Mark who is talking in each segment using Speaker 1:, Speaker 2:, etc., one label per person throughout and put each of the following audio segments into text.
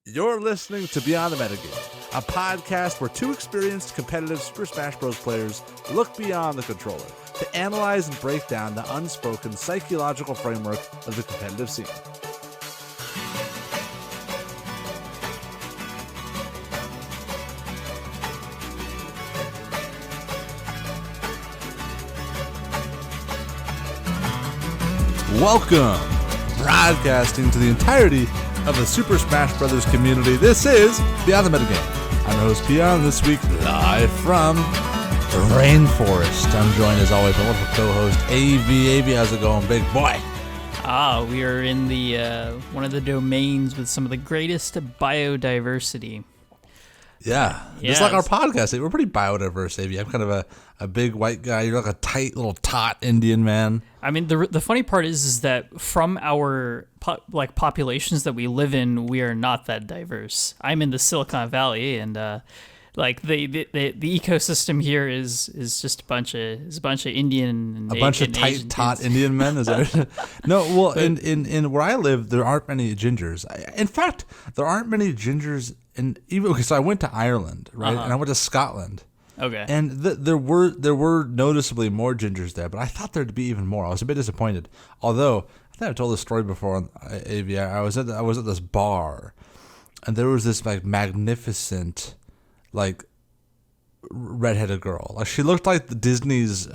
Speaker 1: You're listening to Beyond the Metagame, a podcast where two experienced competitive Super Smash Bros. Players look beyond the controller to analyze and break down the unspoken psychological framework of the competitive scene. Welcome, broadcasting to the entirety of the Super Smash Bros. Community. This is Beyond the Metagame. I'm your host, Peon, this week live from the rainforest. I'm joined, as always, by my wonderful co-host, AV. AV, how's it going, big boy?
Speaker 2: We are in the one of the domains with some of the greatest biodiversity.
Speaker 1: Yeah, just like our podcast. We're pretty biodiverse, AV. I'm kind of a big white guy. You're like a tight little tot Indian man.
Speaker 2: I mean, the funny part is that from our populations that we live in, we are not that diverse. I'm in the Silicon Valley, and the ecosystem here is just a bunch of Indian,
Speaker 1: a bunch of tight
Speaker 2: Asian
Speaker 1: tot
Speaker 2: dudes.
Speaker 1: Indian men. Is that no? Well, in where I live, there aren't many gingers. In fact, there aren't many gingers. And even okay, so I went to Ireland, right, and I went to Scotland. Okay. And there were noticeably more gingers there, but I thought there'd be even more. I was a bit disappointed. Although I think I've told this story before on AV. I was at this bar, and there was this like magnificent, like redheaded girl. Like she looked like the Disney's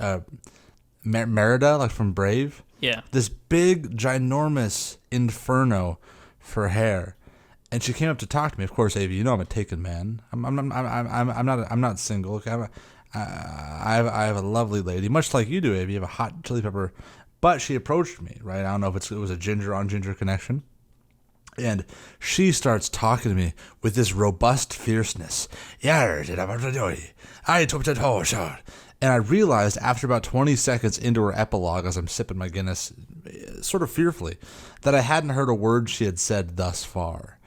Speaker 1: Merida, like from Brave.
Speaker 2: Yeah. This
Speaker 1: big, ginormous inferno for hair. And she came up to talk to me. Of course, AV, you know I'm a taken man. I'm not single. Okay? I have a lovely lady, much like you do, AV. You have a hot chili pepper. But she approached me, right? I don't know if it was a ginger on ginger connection. And she starts talking to me with this robust fierceness. And I realized after about 20 seconds into her epilogue, as I'm sipping my Guinness, sort of fearfully, that I hadn't heard a word she had said thus far.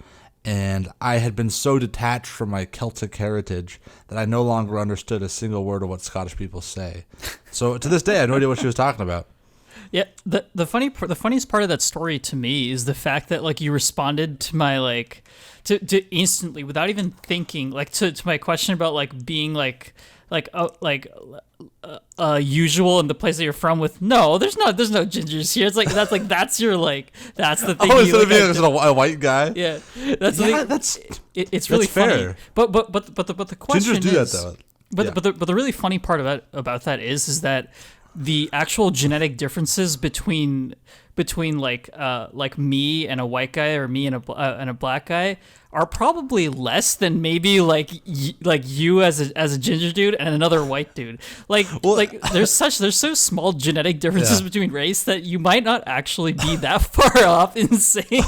Speaker 1: And I had been so detached from my Celtic heritage that I no longer understood a single word of what Scottish people say. So to this day, I had no idea what she was talking about.
Speaker 2: Yeah, the funniest part of that story to me is the fact that like you responded to my to instantly without even thinking to my question about like being usual in the place that you're from with there's no gingers here. It's that's the thing.
Speaker 1: Oh, instead of being a white guy.
Speaker 2: Yeah, it's really
Speaker 1: fair.
Speaker 2: funny. But the question
Speaker 1: gingers do that though.
Speaker 2: But the really funny part about that is that the actual genetic differences between like me and a white guy or me and a black guy are probably less than maybe like you as a ginger dude and another white dude. There's so small genetic differences between race that you might not actually be that far off insane.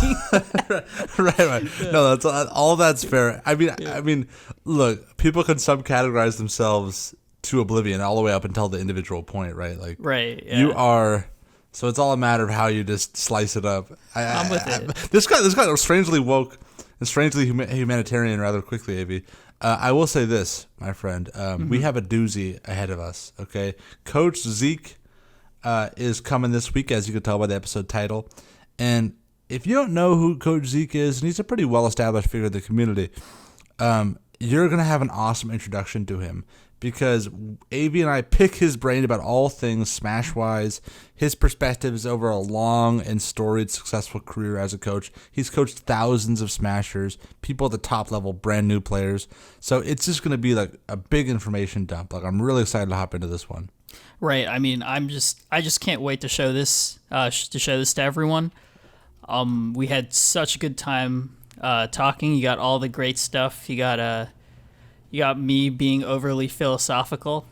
Speaker 1: right. Yeah. No, that's all. That's fair. I mean, look, people can subcategorize themselves to oblivion all the way up until the individual point, right?
Speaker 2: Right. Yeah.
Speaker 1: You are. So it's all a matter of how you just slice it up.
Speaker 2: I'm with it.
Speaker 1: This guy strangely woke and strangely humanitarian rather quickly, AV. I will say this, my friend. We have a doozy ahead of us, okay? Coach Zeke is coming this week, as you can tell by the episode title. And if you don't know who Coach Zeke is, and he's a pretty well-established figure in the community, you're going to have an awesome introduction to him. Because AV and I pick his brain about all things Smash-wise, his perspectives over a long and storied successful career as a coach. He's coached thousands of Smashers, people at the top level, brand new players. So it's just going to be like a big information dump. Like I'm really excited to hop into this one.
Speaker 2: Right. I mean, I just can't wait to show this to everyone. We had such a good time talking. You got all the great stuff. You got me being overly philosophical.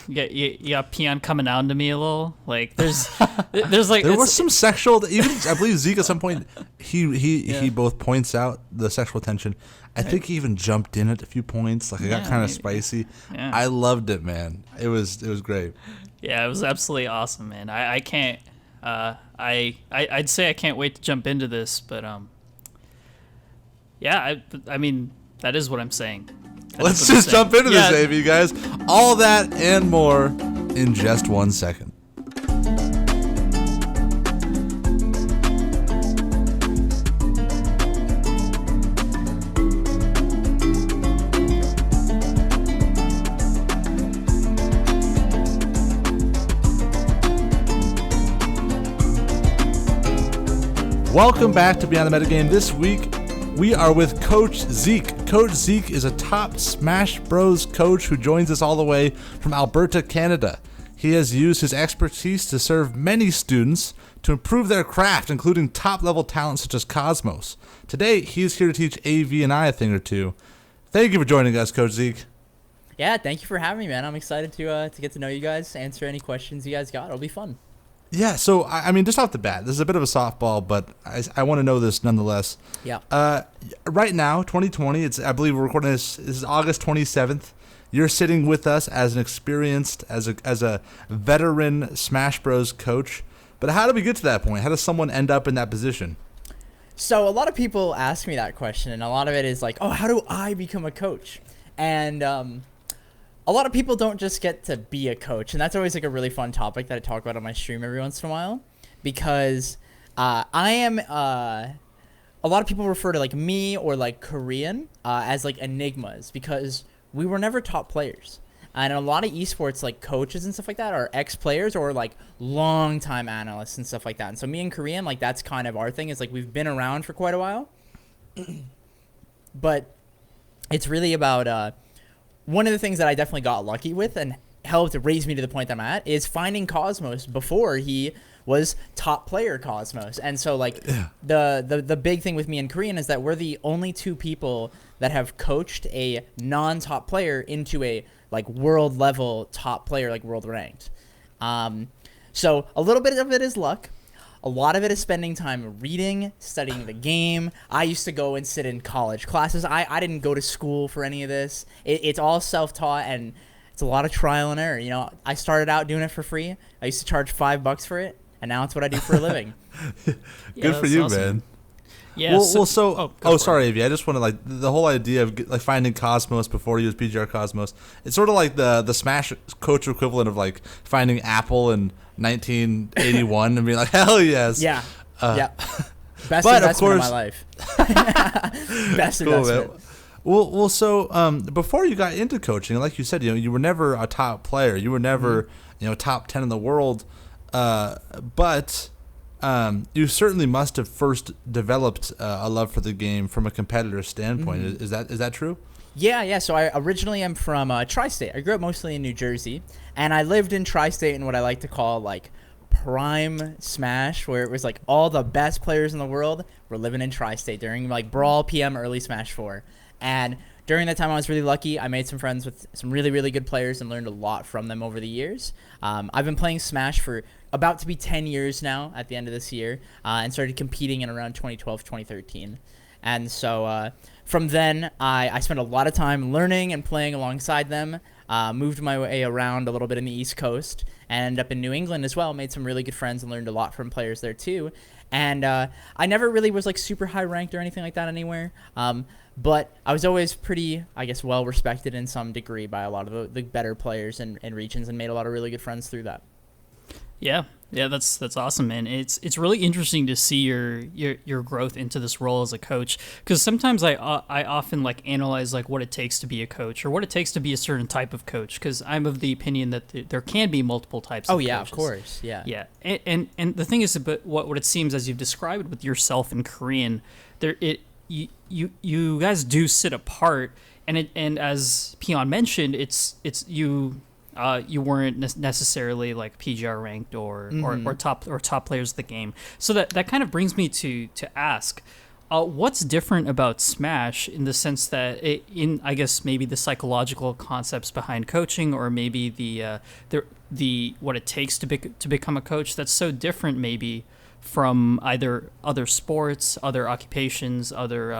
Speaker 2: You got Peon coming on to me a little. Like there's
Speaker 1: there was some sexual. Even I believe Zeke at some point he both points out the sexual tension. I think he even jumped in at a few points. Like it got kind of spicy. Yeah. I loved it, man. It was great.
Speaker 2: Yeah, it was absolutely awesome, man. I can't. I'd say I can't wait to jump into this, but yeah. I mean that is what I'm saying.
Speaker 1: Let's just jump into this, AV, guys. All that and more in just 1 second. Welcome back to Beyond the Metagame. This week, we are with Coach Zeke. Coach Zeke is a top Smash Bros. Coach who joins us all the way from Alberta, Canada. He has used his expertise to serve many students to improve their craft, including top-level talent such as Cosmos. Today, he is here to teach AV and I a thing or two. Thank you for joining us, Coach Zeke.
Speaker 3: Yeah, thank you for having me, man. I'm excited to get to know you guys, answer any questions you guys got. It'll be fun.
Speaker 1: Yeah, so, I mean, just off the bat, this is a bit of a softball, but I want to know this nonetheless.
Speaker 3: Yeah.
Speaker 1: Right now, 2020, I believe we're recording this is August 27th. You're sitting with us as an experienced, as a veteran Smash Bros. Coach. But how do we get to that point? How does someone end up in that position?
Speaker 3: So a lot of people ask me that question, and a lot of it is like, oh, how do I become a coach? And a lot of people don't just get to be a coach, and that's always like a really fun topic that I talk about on my stream every once in a while, because I am a lot of people refer to like me or like Korean as like enigmas, because we were never top players. And a lot of esports, like coaches and stuff like that, are ex-players or like long-time analysts and stuff like that. And so me and Korean, like that's kind of our thing. Is like we've been around for quite a while, but it's really about one of the things that I definitely got lucky with and helped raise me to the point that I'm at is finding Cosmos before he was top player Cosmos. And so like the big thing with me and Korean is that we're the only two people that have coached a non-top player into a like world level top player, like world ranked. So a little bit of it is luck. A lot of it is spending time reading, studying the game. I used to go and sit in college classes. I didn't go to school for any of this. It's all self-taught, and it's a lot of trial and error. You know, I started out doing it for free. I used to charge $5 for it, and now it's what I do for a living.
Speaker 1: Good for you, awesome, man.
Speaker 2: Yeah.
Speaker 1: Sorry, Avi. I just want to like the whole idea of like finding Cosmos before he was PGR Cosmos. It's sort of like the Smash coach equivalent of like finding Apple in 1981 and being like, hell yes.
Speaker 3: Yeah. Yeah. Best investment of my life. Best investment. Man.
Speaker 1: Well. So before you got into coaching, like you said, you were never a top player. You were never top 10 in the world. But you certainly must have first developed a love for the game from a competitor standpoint. Mm-hmm. Is that true?
Speaker 3: Yeah. So I originally am from Tri-State. I grew up mostly in New Jersey, and I lived in Tri-State in what I like to call like prime Smash, where it was like all the best players in the world were living in Tri-State during like Brawl, PM, early Smash 4. And during that time, I was really lucky. I made some friends with some really, really good players and learned a lot from them over the years. I've been playing Smash for about to be 10 years now at the end of this year, and started competing in around 2012, 2013. And so from then, I spent a lot of time learning and playing alongside them, moved my way around a little bit in the East Coast, and ended up in New England as well, made some really good friends and learned a lot from players there too. And I never really was like super high ranked or anything like that anywhere. But I was always pretty, I guess, well respected in some degree by a lot of the better players in regions, and made a lot of really good friends through that.
Speaker 2: Yeah, that's awesome, man. It's really interesting to see your growth into this role as a coach, because sometimes I often like analyze like what it takes to be a coach or what it takes to be a certain type of coach, because I'm of the opinion that there can be multiple types.
Speaker 3: Oh
Speaker 2: of
Speaker 3: yeah,
Speaker 2: coaches.
Speaker 3: Of course, yeah.
Speaker 2: Yeah, and the thing is, but what it seems as you've described with yourself in Korean, you guys do sit apart, and as Peon mentioned, it's you. You weren't necessarily like PGR ranked or top players of the game. So that kind of brings me to ask, what's different about Smash in the sense that I guess maybe the psychological concepts behind coaching, or maybe the what it takes to become a coach that's so different maybe from either other sports, other occupations, other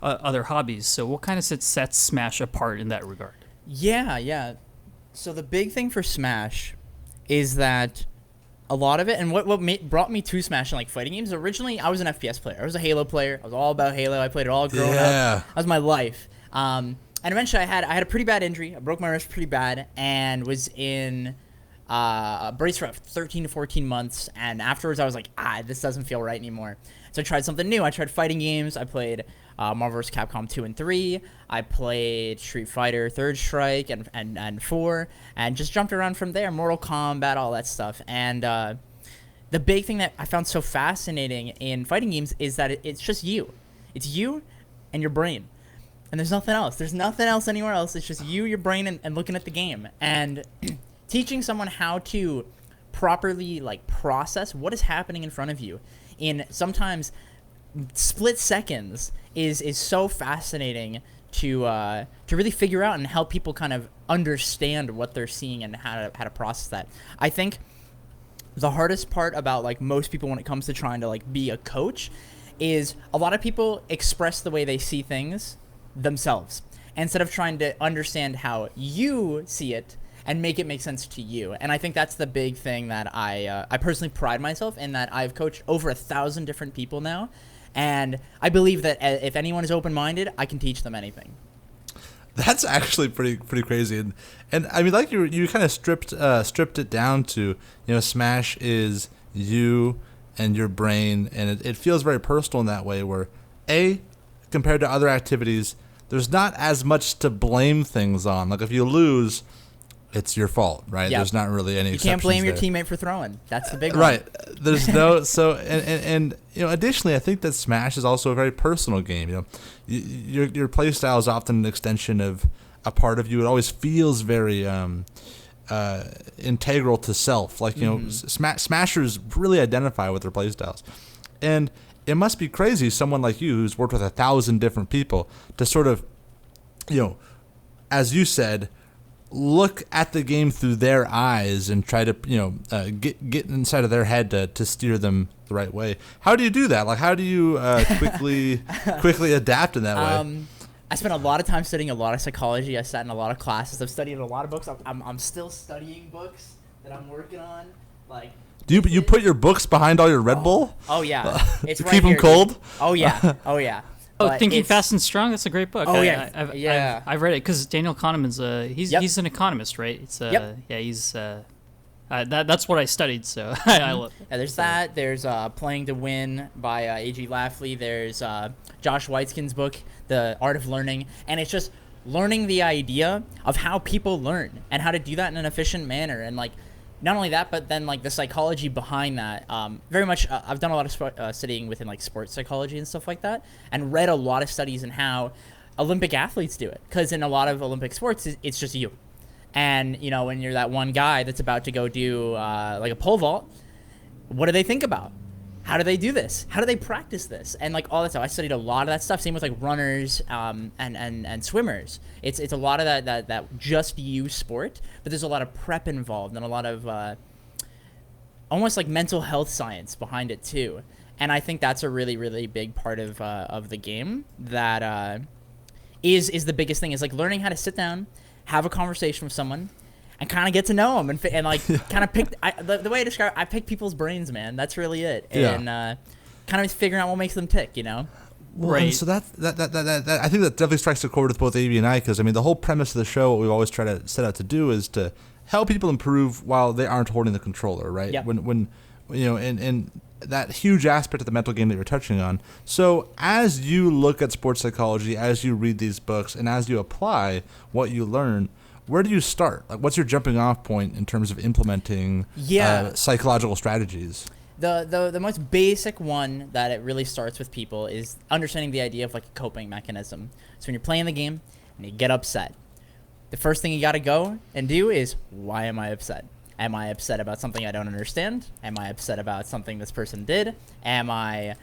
Speaker 2: hobbies. So what kind of sets Smash apart in that regard?
Speaker 3: Yeah. So the big thing for Smash is that a lot of it, and what brought me to Smash and like fighting games, originally I was an FPS player. I was a Halo player. I was all about Halo. I played it all growing up. That was my life. And eventually I had a pretty bad injury. I broke my wrist pretty bad and was in a brace for 13 to 14 months. And afterwards I was like, this doesn't feel right anymore. So I tried something new. I tried fighting games. I played Marvel vs. Capcom 2 and 3. I played Street Fighter Third Strike and 4, and just jumped around from there. Mortal Kombat, all that stuff. And the the big thing that I found so fascinating in fighting games is that it's just you. It's you and your brain. And there's nothing else. There's nothing else anywhere else. It's just you, your brain, and looking at the game. And teaching someone how to properly like process what is happening in front of you in sometimes split seconds is so fascinating to really figure out and help people kind of understand what they're seeing and how to process that. I think the hardest part about like most people when it comes to trying to like be a coach is a lot of people express the way they see things themselves instead of trying to understand how you see it and make it make sense to you. And I think that's the big thing that I personally pride myself in, that I've coached over 1,000 different people now, and I believe that if anyone is open-minded, I can teach them anything.
Speaker 1: That's actually pretty crazy, and I mean, like you kind of stripped it down to, Smash is you and your brain, and it feels very personal in that way. Where compared to other activities, there's not as much to blame things on. Like if you lose, it's your fault, right?
Speaker 3: Yep.
Speaker 1: There's not really any.
Speaker 3: You can't blame your teammate for throwing. That's the big one.
Speaker 1: Right. There's no and additionally, I think that Smash is also a very personal game. Your play style is often an extension of a part of you. It always feels very integral to self. Like Smashers really identify with their play styles, and it must be crazy. Someone like you who's worked with 1,000 different people to sort of, as you said, look at the game through their eyes and try to get inside of their head to steer them the right way. How do you do that? Like, how do you quickly adapt in that way?
Speaker 3: I spent a lot of time studying a lot of psychology. I sat in a lot of classes. I've studied a lot of books. I'm still studying books that I'm working on. Like,
Speaker 1: do you put your books behind all your Red Bull?
Speaker 3: Oh yeah, it's
Speaker 1: to
Speaker 3: right
Speaker 1: keep
Speaker 3: here,
Speaker 1: them cold.
Speaker 3: Dude. Oh yeah.
Speaker 2: Oh,
Speaker 3: But
Speaker 2: Thinking
Speaker 3: it's-
Speaker 2: Fast and Strong. That's a great book.
Speaker 3: Oh, yeah.
Speaker 2: I've read it because Daniel Kahneman's he's an economist, right? It's
Speaker 3: Yep.
Speaker 2: yeah, he's that's what I studied. So I love.
Speaker 3: Yeah, there's that. There's Playing to Win by A.G. Lafley. There's Josh Waitzkin's book, The Art of Learning, and it's just learning the idea of how people learn and how to do that in an efficient manner. And like, not only that, but then like the psychology behind that. Very much, I've done a lot of studying within like sports psychology and stuff like that, and read a lot of studies in how Olympic athletes do it. Because in a lot of Olympic sports, it's just you. And when you're that one guy that's about to go do like a pole vault, what do they think about? How do they do this? How do they practice this? And like all that stuff, I studied a lot of that stuff. Same with like runners and swimmers. It's a lot of that just you sport, but there's a lot of prep involved and a lot of almost like mental health science behind it too. And I think that's a really, really big part of the game that is the biggest thing, is like learning how to sit down, have a conversation with someone, and kind of get to know them and like kind of pick. The way I describe it, I pick people's brains, man. That's really it.
Speaker 1: Yeah.
Speaker 3: And kind of figuring out what makes them tick,
Speaker 1: Well,
Speaker 2: Right.
Speaker 1: So that I think that definitely strikes a chord with both AV and I, because I mean the whole premise of the show, what we've always tried to set out to do, is to help people improve while they aren't holding the controller, right?
Speaker 3: Yep.
Speaker 1: When and that huge aspect of the mental game that you're touching on. So as you look at sports psychology, as you read these books, and as you apply what you learn, where do you start? Like, what's your jumping off point in terms of implementing psychological strategies?
Speaker 3: The most basic one that it really starts with people is understanding the idea of like a coping mechanism. So when you're playing the game and you get upset, the first thing you got to go and do is, why am I upset? Am I upset about something I don't understand? Am I upset about something this person did? Am I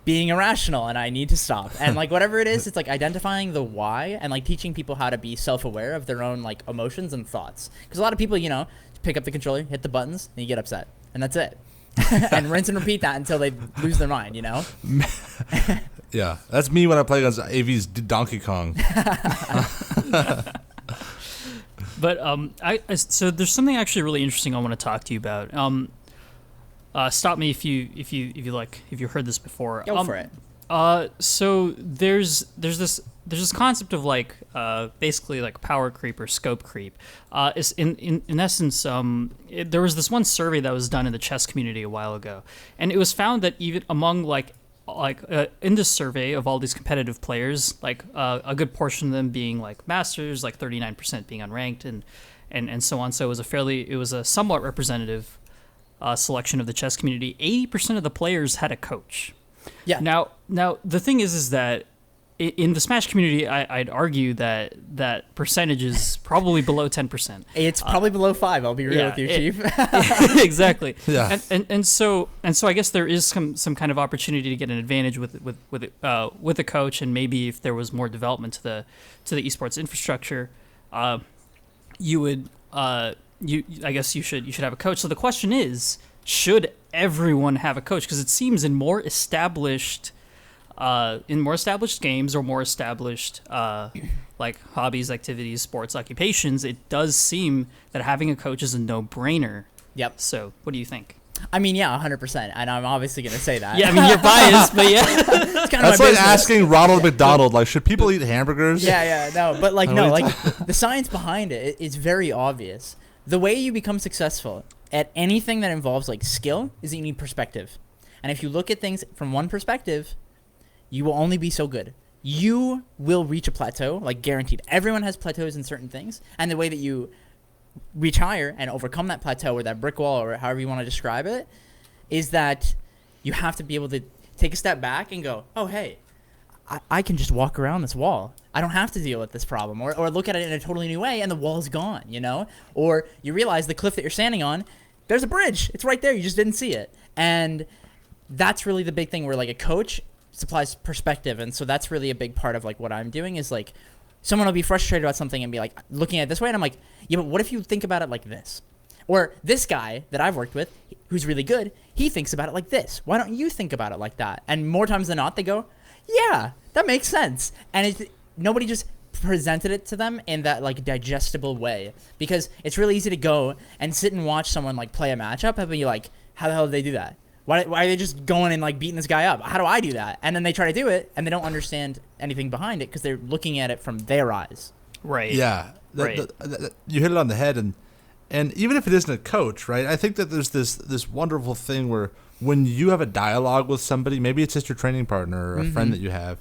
Speaker 3: being irrational and I need to stop? And like whatever it is, it's like identifying the why and like teaching people how to be self-aware of their own like emotions and thoughts. Because a lot of people, pick up the controller, hit the buttons, and you get upset, and that's it. And rinse and repeat that until they lose their mind,
Speaker 1: Yeah, that's me when I play against AV's Donkey Kong.
Speaker 2: But so there's something actually really interesting I want to talk to you about. Stop me if you like, if you heard this before.
Speaker 3: Go for it.
Speaker 2: So there's this concept of like basically like power creep or scope creep. Is in essence, there was this one survey that was done in the chess community a while ago, and it was found that even among in this survey of all these competitive players, like a good portion of them being like masters, like 39% being unranked, and so on. So it was a somewhat representative selection of the chess community, 80% of the players had a coach.
Speaker 3: Yeah.
Speaker 2: Now the thing is that in the Smash community, I'd argue that percentage is probably below 10%.
Speaker 3: It's probably below 5. I'll be real with you, Chief.
Speaker 2: Exactly.
Speaker 1: Yeah.
Speaker 2: And so I guess there is some kind of opportunity to get an advantage with a coach, and maybe if there was more development to the esports infrastructure, you would I guess you should have a coach. So the question is, should everyone have a coach? Because it seems in more established games or more established like hobbies, activities, sports, occupations, it does seem that having a coach is a no-brainer.
Speaker 3: Yep.
Speaker 2: So what do you think?
Speaker 3: I mean, yeah, 100%. And I'm obviously going to say that.
Speaker 2: Yeah, I mean, you're biased, but yeah.
Speaker 3: It's kind of
Speaker 1: That's
Speaker 3: my
Speaker 1: like
Speaker 3: business.
Speaker 1: asking Ronald McDonald, like, should people eat hamburgers?
Speaker 3: Yeah, no. But, like,
Speaker 1: What
Speaker 3: no,
Speaker 1: are you
Speaker 3: like, the science behind it is very obvious. The way you become successful at anything that involves, like, skill is that you need perspective. And if you look at things from one perspective, you will only be so good. You will reach a plateau, like guaranteed. Everyone has plateaus in certain things, and the way that you reach higher and overcome that plateau or that brick wall or however you want to describe it is that you have to be able to take a step back and go, oh, hey, I can just walk around this wall. I don't have to deal with this problem. Or look at it in a totally new way and the wall's gone, you know? Or you realize the cliff that you're standing on, there's a bridge. It's right there. You just didn't see it. And that's really the big thing where, like, a coach supplies perspective. And so that's really a big part of, like, what I'm doing is, like, someone will be frustrated about something and be like looking at it this way, and I'm like, yeah, but what if you think about it like this? Or this guy that I've worked with who's really good, he thinks about it like this. Why don't you think about it like that? And more times than not, they go, yeah, that makes sense. And nobody just presented it to them in that, like, digestible way, because it's really easy to go and sit and watch someone, like, play a matchup and be like, how the hell did they do that? Why are they just going and, like, beating this guy up? How do I do that? And then they try to do it, and they don't understand anything behind it because they're looking at it from their eyes.
Speaker 2: Right.
Speaker 1: Yeah.
Speaker 2: Right.
Speaker 1: You hit it on the head, and even if it isn't a coach, right? I think that there's this wonderful thing where when you have a dialogue with somebody, maybe it's just your training partner or a friend that you have,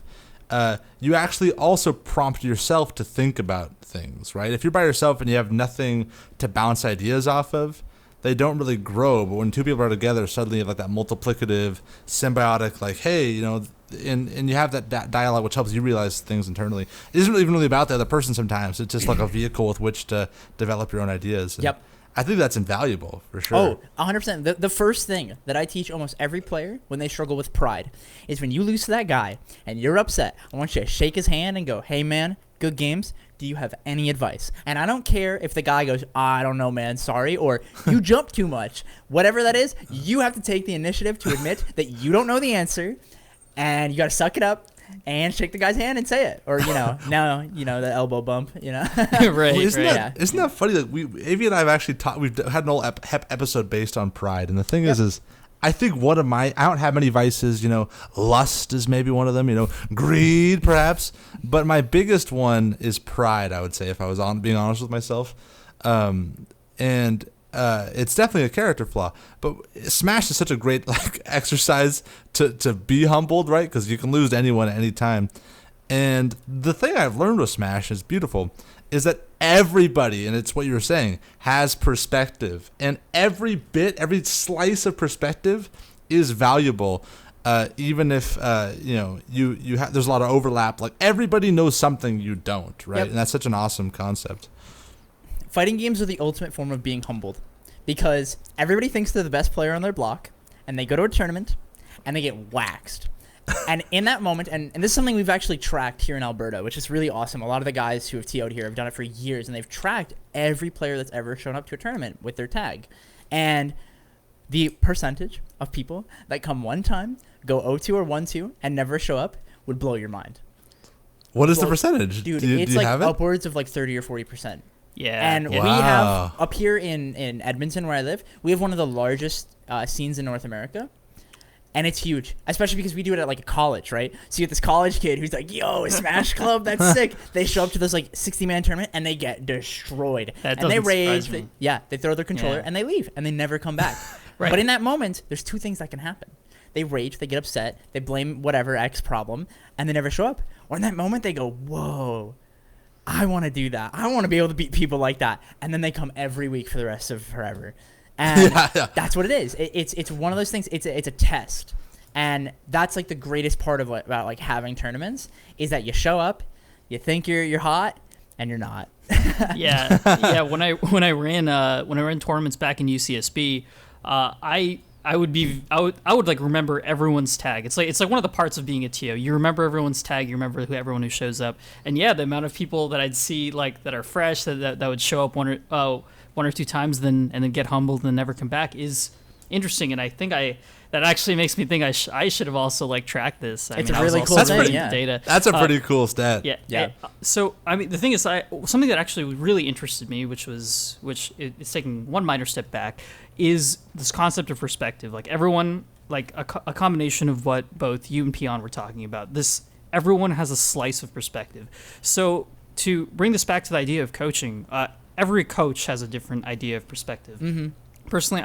Speaker 1: you actually also prompt yourself to think about things, right? If you're by yourself and you have nothing to bounce ideas off of, they don't really grow. But when two people are together, suddenly you have, like, that multiplicative, symbiotic, like, hey, you know, and you have that dialogue which helps you realize things internally. It isn't even really about the other person sometimes. It's just like a vehicle with which to develop your own ideas. And
Speaker 3: Yep.
Speaker 1: I think that's invaluable, for sure.
Speaker 3: Oh, 100%. The first thing that I teach almost every player when they struggle with pride is when you lose to that guy and you're upset, I want you to shake his hand and go, hey, man, good games. Do you have any advice? And I don't care if the guy goes, I don't know, man, sorry, or you jumped too much. Whatever that is, you have to take the initiative to admit that you don't know the answer, and you got to suck it up and shake the guy's hand and say it. Or, you know, now, you know, the elbow bump, you know.
Speaker 2: Right.
Speaker 1: Well, isn't
Speaker 2: Right.
Speaker 1: that funny? Like, AV and I have actually we've had an whole episode based on pride, and the thing is I think one of I don't have many vices, you know, lust is maybe one of them, you know, greed perhaps, but my biggest one is pride, I would say, if I was being honest with myself. And it's definitely a character flaw, but Smash is such a great, like, exercise to be humbled, right? Because you can lose to anyone at any time. And the thing I've learned with Smash is beautiful, is that everybody, and it's what you were saying, has perspective, and every slice of perspective is valuable, even if you know there's a lot of overlap. Like, everybody knows something you don't, right?
Speaker 3: Yep.
Speaker 1: And that's such an awesome concept.
Speaker 3: Fighting games are the ultimate form of being humbled, because everybody thinks they're the best player on their block, and they go to a tournament, and they get waxed. And in that moment, and this is something we've actually tracked here in Alberta, which is really awesome. A lot of the guys who have TO'd here have done it for years, and they've tracked every player that's ever shown up to a tournament with their tag. And the percentage of people that come one time, go 0-2 or 1-2, and never show up would blow your mind.
Speaker 1: What is the percentage?
Speaker 3: Dude,
Speaker 1: do
Speaker 3: it's
Speaker 1: you
Speaker 3: like
Speaker 1: have it?
Speaker 3: upwards of like 30 or 40%.
Speaker 2: Yeah.
Speaker 3: And
Speaker 2: yeah.
Speaker 3: we have, up here in Edmonton where I live, we have one of the largest scenes in North America. And it's huge, especially because we do it at, like, a college, right? So you get this college kid who's like, yo, a Smash Club, that's sick. They show up to this, like, 60-man tournament, and they get destroyed.
Speaker 2: That
Speaker 3: and they
Speaker 2: doesn't
Speaker 3: rage.
Speaker 2: surprise me.
Speaker 3: They throw their controller,
Speaker 2: Yeah.
Speaker 3: and they leave, and they never come back.
Speaker 2: Right.
Speaker 3: But in that moment, there's two things that can happen. They rage, they get upset, they blame whatever X problem, and they never show up. Or in that moment, they go, whoa, I want to do that. I want to be able to beat people like that. And then they come every week for the rest of forever. And
Speaker 1: Yeah.
Speaker 3: that's what it is. It's one of those things. It's a test. And that's like the greatest part of about like having tournaments is that you show up, you think you're hot, and you're not.
Speaker 2: Yeah. When I ran tournaments back in UCSB, I would like remember everyone's tag. It's like one of the parts of being a TO. You remember everyone's tag. You remember everyone who shows up. And yeah, the amount of people that I'd see like that are fresh that would show up one or two times and then get humbled and never come back is interesting. And I think that actually makes me think I should have also like tracked this.
Speaker 3: It's a really cool thing. Yeah.
Speaker 2: Data.
Speaker 1: That's a pretty cool stat.
Speaker 2: Yeah. So I mean, the thing is, something that actually really interested me, which it's taking one minor step back, is this concept of perspective. Like everyone, like a combination of what both you and Peon were talking about. Everyone has a slice of perspective. So to bring this back to the idea of coaching, every coach has a different idea of perspective.
Speaker 3: Mm-hmm.
Speaker 2: Personally,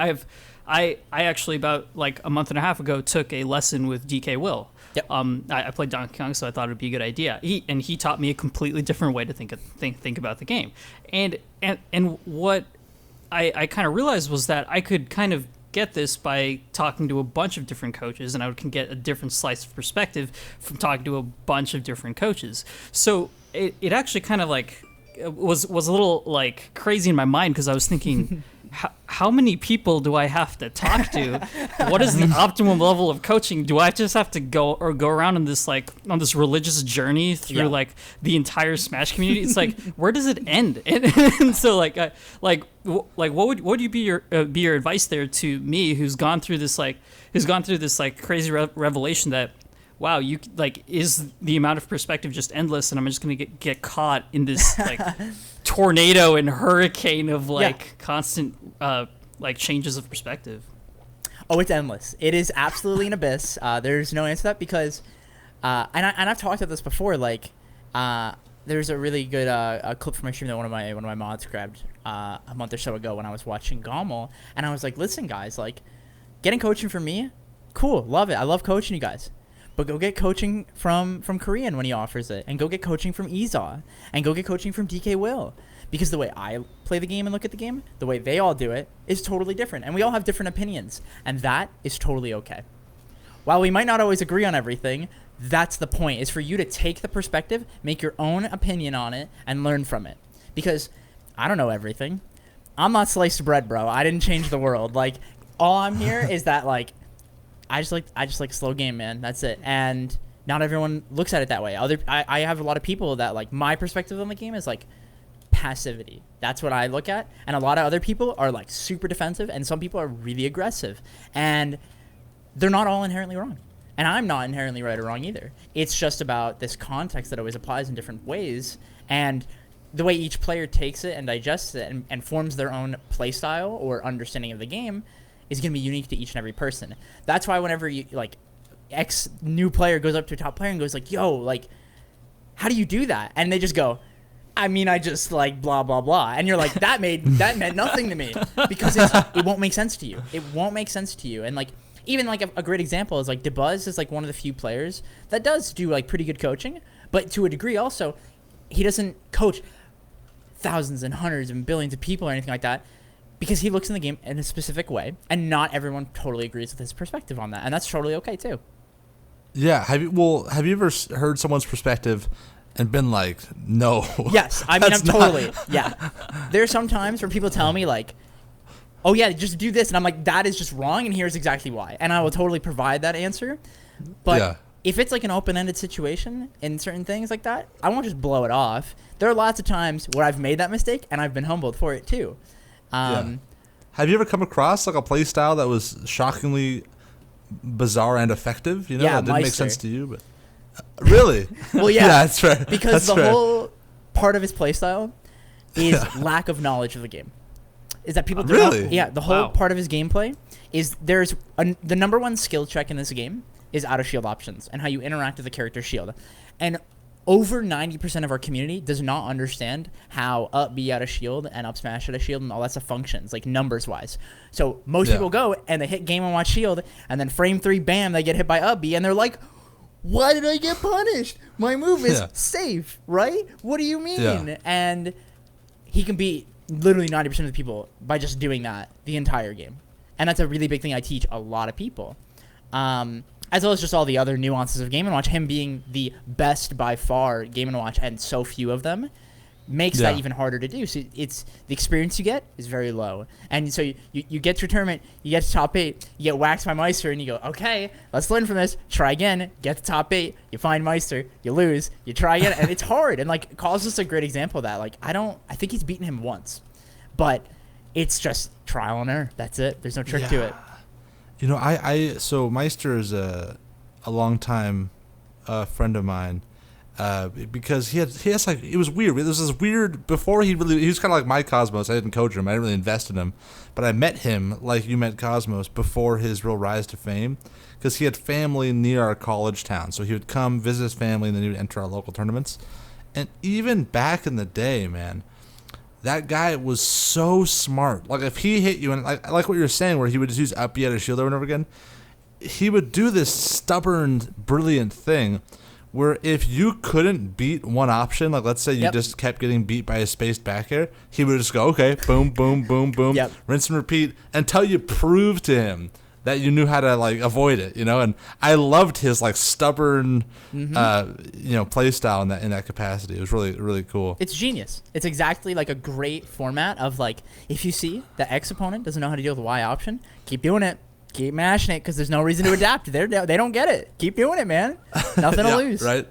Speaker 2: I actually about like a month and a half ago took a lesson with DK Will.
Speaker 3: Yep.
Speaker 2: I played Donkey Kong, so I thought it'd be a good idea. He taught me a completely different way to think about the game, and what I kind of realized was that I could kind of get this by talking to a bunch of different coaches, and I can get a different slice of perspective from talking to a bunch of different coaches. So it actually kind of like was a little like crazy in my mind because I was thinking. How many people do I have to talk to? What is the optimum level of coaching? Do I just have to go around on this religious journey through like the entire Smash community? It's like, where does it end? And so what would you be your advice there to me who's gone through this crazy revelation that wow, is the amount of perspective just endless, and I'm just gonna get caught in this like tornado and hurricane of constant changes of perspective.
Speaker 3: Oh, it's endless. It is absolutely an abyss. There's no answer to that because, and I've talked about this before. Like, there's a really good clip from my stream that one of my mods grabbed a month or so ago when I was watching Gommel, and I was like, listen, guys, like, getting coaching from me, cool, love it. I love coaching you guys. But go get coaching from Korean when he offers it, and go get coaching from Iza, and go get coaching from DK Will, because the way I play the game and look at the game, the way they all do it is totally different, and we all have different opinions, and that is totally okay. While we might not always agree on everything, that's the point, is for you to take the perspective, make your own opinion on it, and learn from it. Because I don't know everything. I'm not sliced bread, bro. I didn't change the world. Like, all I'm here is that, like, I just like slow game, man. That's it. And not everyone looks at it that way. I have a lot of people that like my perspective on the game is like passivity. That's what I look at. And a lot of other people are like super defensive, and some people are really aggressive. And they're not all inherently wrong. And I'm not inherently right or wrong either. It's just about this context that always applies in different ways, and the way each player takes it and digests it and forms their own play style or understanding of the game is going to be unique to each and every person. That's why whenever you like X new player goes up to a top player and goes like, yo, like, how do you do that? And they just go, I mean, I just like blah, blah, blah. And you're like, that meant nothing to me because it won't make sense to you. It won't make sense to you. And like, even like a great example is like DeBuzz is like one of the few players that does do like pretty good coaching, but to a degree also, he doesn't coach thousands and hundreds and billions of people or anything like that, because he looks in the game in a specific way, and not everyone totally agrees with his perspective on that, and that's totally okay too.
Speaker 1: Yeah. Have you ever heard someone's perspective and been like, no?
Speaker 3: Yes. I mean, I'm totally. Yeah. There are some times where people tell me like, oh yeah, just do this, and I'm like, that is just wrong, and here's exactly why, and I will totally provide that answer. But if it's like an open-ended situation in certain things like that, I won't just blow it off. There are lots of times where I've made that mistake, and I've been humbled for it too.
Speaker 1: Have you ever come across like a play style that was shockingly bizarre and effective? You know, that didn't make sense to you, but really?
Speaker 3: Well, yeah,
Speaker 1: that's right.
Speaker 3: Because the whole part of his play style is lack of knowledge of the game. Is that people
Speaker 1: really?
Speaker 3: The whole part of his gameplay is the number one skill check in this game is out of shield options and how you interact with the character's shield, and over 90% of our community does not understand how up B out of shield and up smash out of shield and all that stuff functions, like numbers wise. So most people go and they hit game on watch shield, and then frame 3, bam, they get hit by up B, and they're like, why did I get punished? My move is safe, right? What do you mean? And he can be literally 90% of the people by just doing that the entire game. And that's a really big thing I teach a lot of people. As well as just all the other nuances of Game & Watch, him being the best by far Game & Watch and so few of them makes that even harder to do. So it's the experience you get is very low. And so you get to your tournament, you get to top 8, you get waxed by Meister, and you go, okay, let's learn from this, try again, get to top 8, you find Meister, you lose, you try again, and it's hard. And like Cause is a great example of that. Like I think he's beaten him once, but it's just trial and error. That's it. There's no trick to it.
Speaker 1: You know, so Meister is a long time friend of mine. Because he has like, it was weird. It was this weird, before he was kind of like my Cosmos. I didn't coach him. I didn't really invest in him. But I met him like you met Cosmos before his real rise to fame, because he had family near our college town. So he would come visit his family, and then he would enter our local tournaments. And even back in the day, man, that guy was so smart. Like if he hit you, and I like what you were saying, where he would just use up B at a shield over and over again, he would do this stubborn, brilliant thing where if you couldn't beat one option, like let's say you just kept getting beat by a spaced back air, he would just go, okay, boom, boom, boom, boom, rinse and repeat until you proved to him that you knew how to like avoid it, you know. And I loved his like stubborn, play style in that capacity. It was really, really cool.
Speaker 3: It's genius. It's exactly like a great format of like, if you see the X opponent doesn't know how to deal with the Y option, keep doing it. Keep mashing it because there's no reason to adapt. They don't get it. Keep doing it, man. Nothing to lose.
Speaker 1: Right.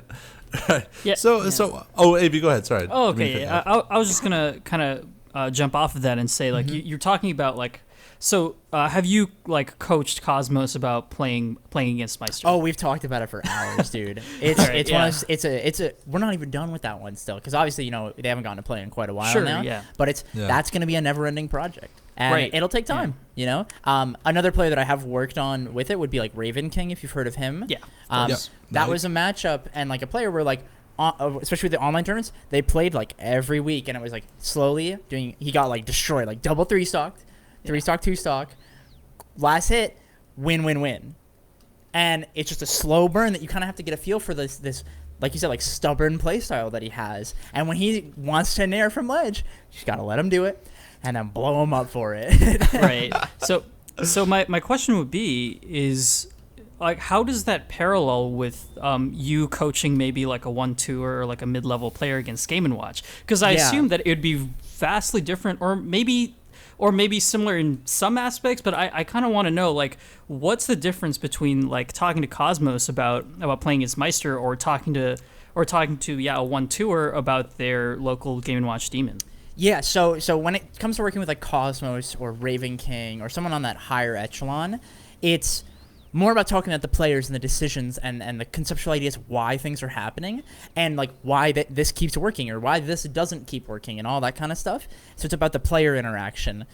Speaker 2: Yeah.
Speaker 1: So, AB, go ahead. Sorry.
Speaker 2: Oh, okay. I was just gonna kind of jump off of that and say, like, you're talking about like, so have you like coached Cosmos about playing against Meister?
Speaker 3: Oh, we've talked about it for hours, dude. It's one of it's a we're not even done with that one still, because obviously they haven't gotten to play in quite a while now. Yeah. But that's gonna be a never-ending project. And it'll take time, you know? Another player that I have worked on with it would be like Raven King, if you've heard of him.
Speaker 2: Yeah.
Speaker 3: That was a matchup, and like a player where like, especially with the online tournaments, they played like every week, and it was like slowly he got like destroyed, like double 3-stocked, 3-stock, 2-stock, last hit, win. And it's just a slow burn that you kind of have to get a feel for this, like you said, like stubborn play style that he has. And when he wants to nair from ledge, you just got to let him do it. And then blow them up for it.
Speaker 2: Right. So my question would be is, like, how does that parallel with you coaching maybe like a 1-2 or like a mid-level player against Game & Watch? Because I assume that it would be vastly different, or maybe similar in some aspects, but I kind of want to know, like, what's the difference between like talking to Cosmos about playing as Meister, or talking to a 1-2er about their local Game & Watch demon?
Speaker 3: Yeah, so when it comes to working with like Cosmos or Raven King or someone on that higher echelon, it's more about talking about the players and the decisions and the conceptual ideas why things are happening, and like why this keeps working or why this doesn't keep working and all that kind of stuff. So it's about the player interaction,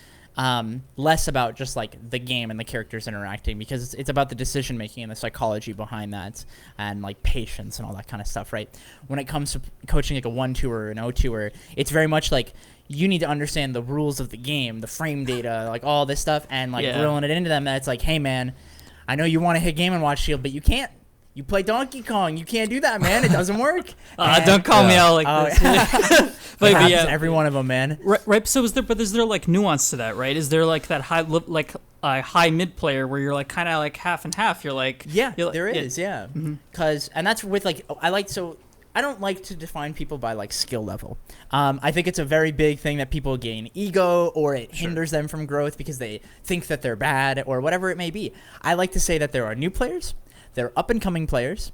Speaker 3: less about just like the game and the characters interacting, because it's about the decision making and the psychology behind that, and like patience and all that kind of stuff, right? When it comes to coaching like a 1-2 or an 0-2er, it's very much like you need to understand the rules of the game, the frame data, like all this stuff, and like drilling it into them. That it's like, hey man, I know you want to hit Game & Watch shield, but you can't. You play Donkey Kong. You can't do that, man. It doesn't work.
Speaker 2: Don't call me out like this.
Speaker 3: But yeah, every one of them, man.
Speaker 2: Right. So is there like nuance to that, right? Is there like that high mid player where you're like kind of like half and half? You're like
Speaker 3: there is. Because and that's with like I don't like to define people by like skill level. I think it's a very big thing that people gain ego, or it hinders them from growth because they think that they're bad or whatever it may be. I like to say that there are new players, there are up and coming players,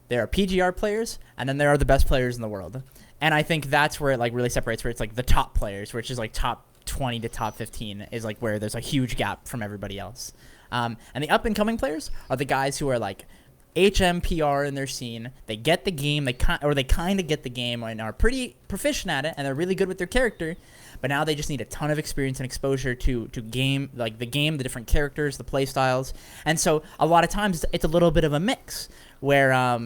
Speaker 3: there are PGR players, and then there are the best players in the world. And I think that's where it like really separates, where it's like the top players, which is like top 20 to top 15 is like where there's a huge gap from everybody else. And the up and coming players are the guys who are like HMPR in their scene. They get the game, they kind of get the game and are pretty proficient at it, and they're really good with their character, but now they just need a ton of experience and exposure to game, like the game, the different characters, the play styles. And so a lot of times it's a little bit of a mix where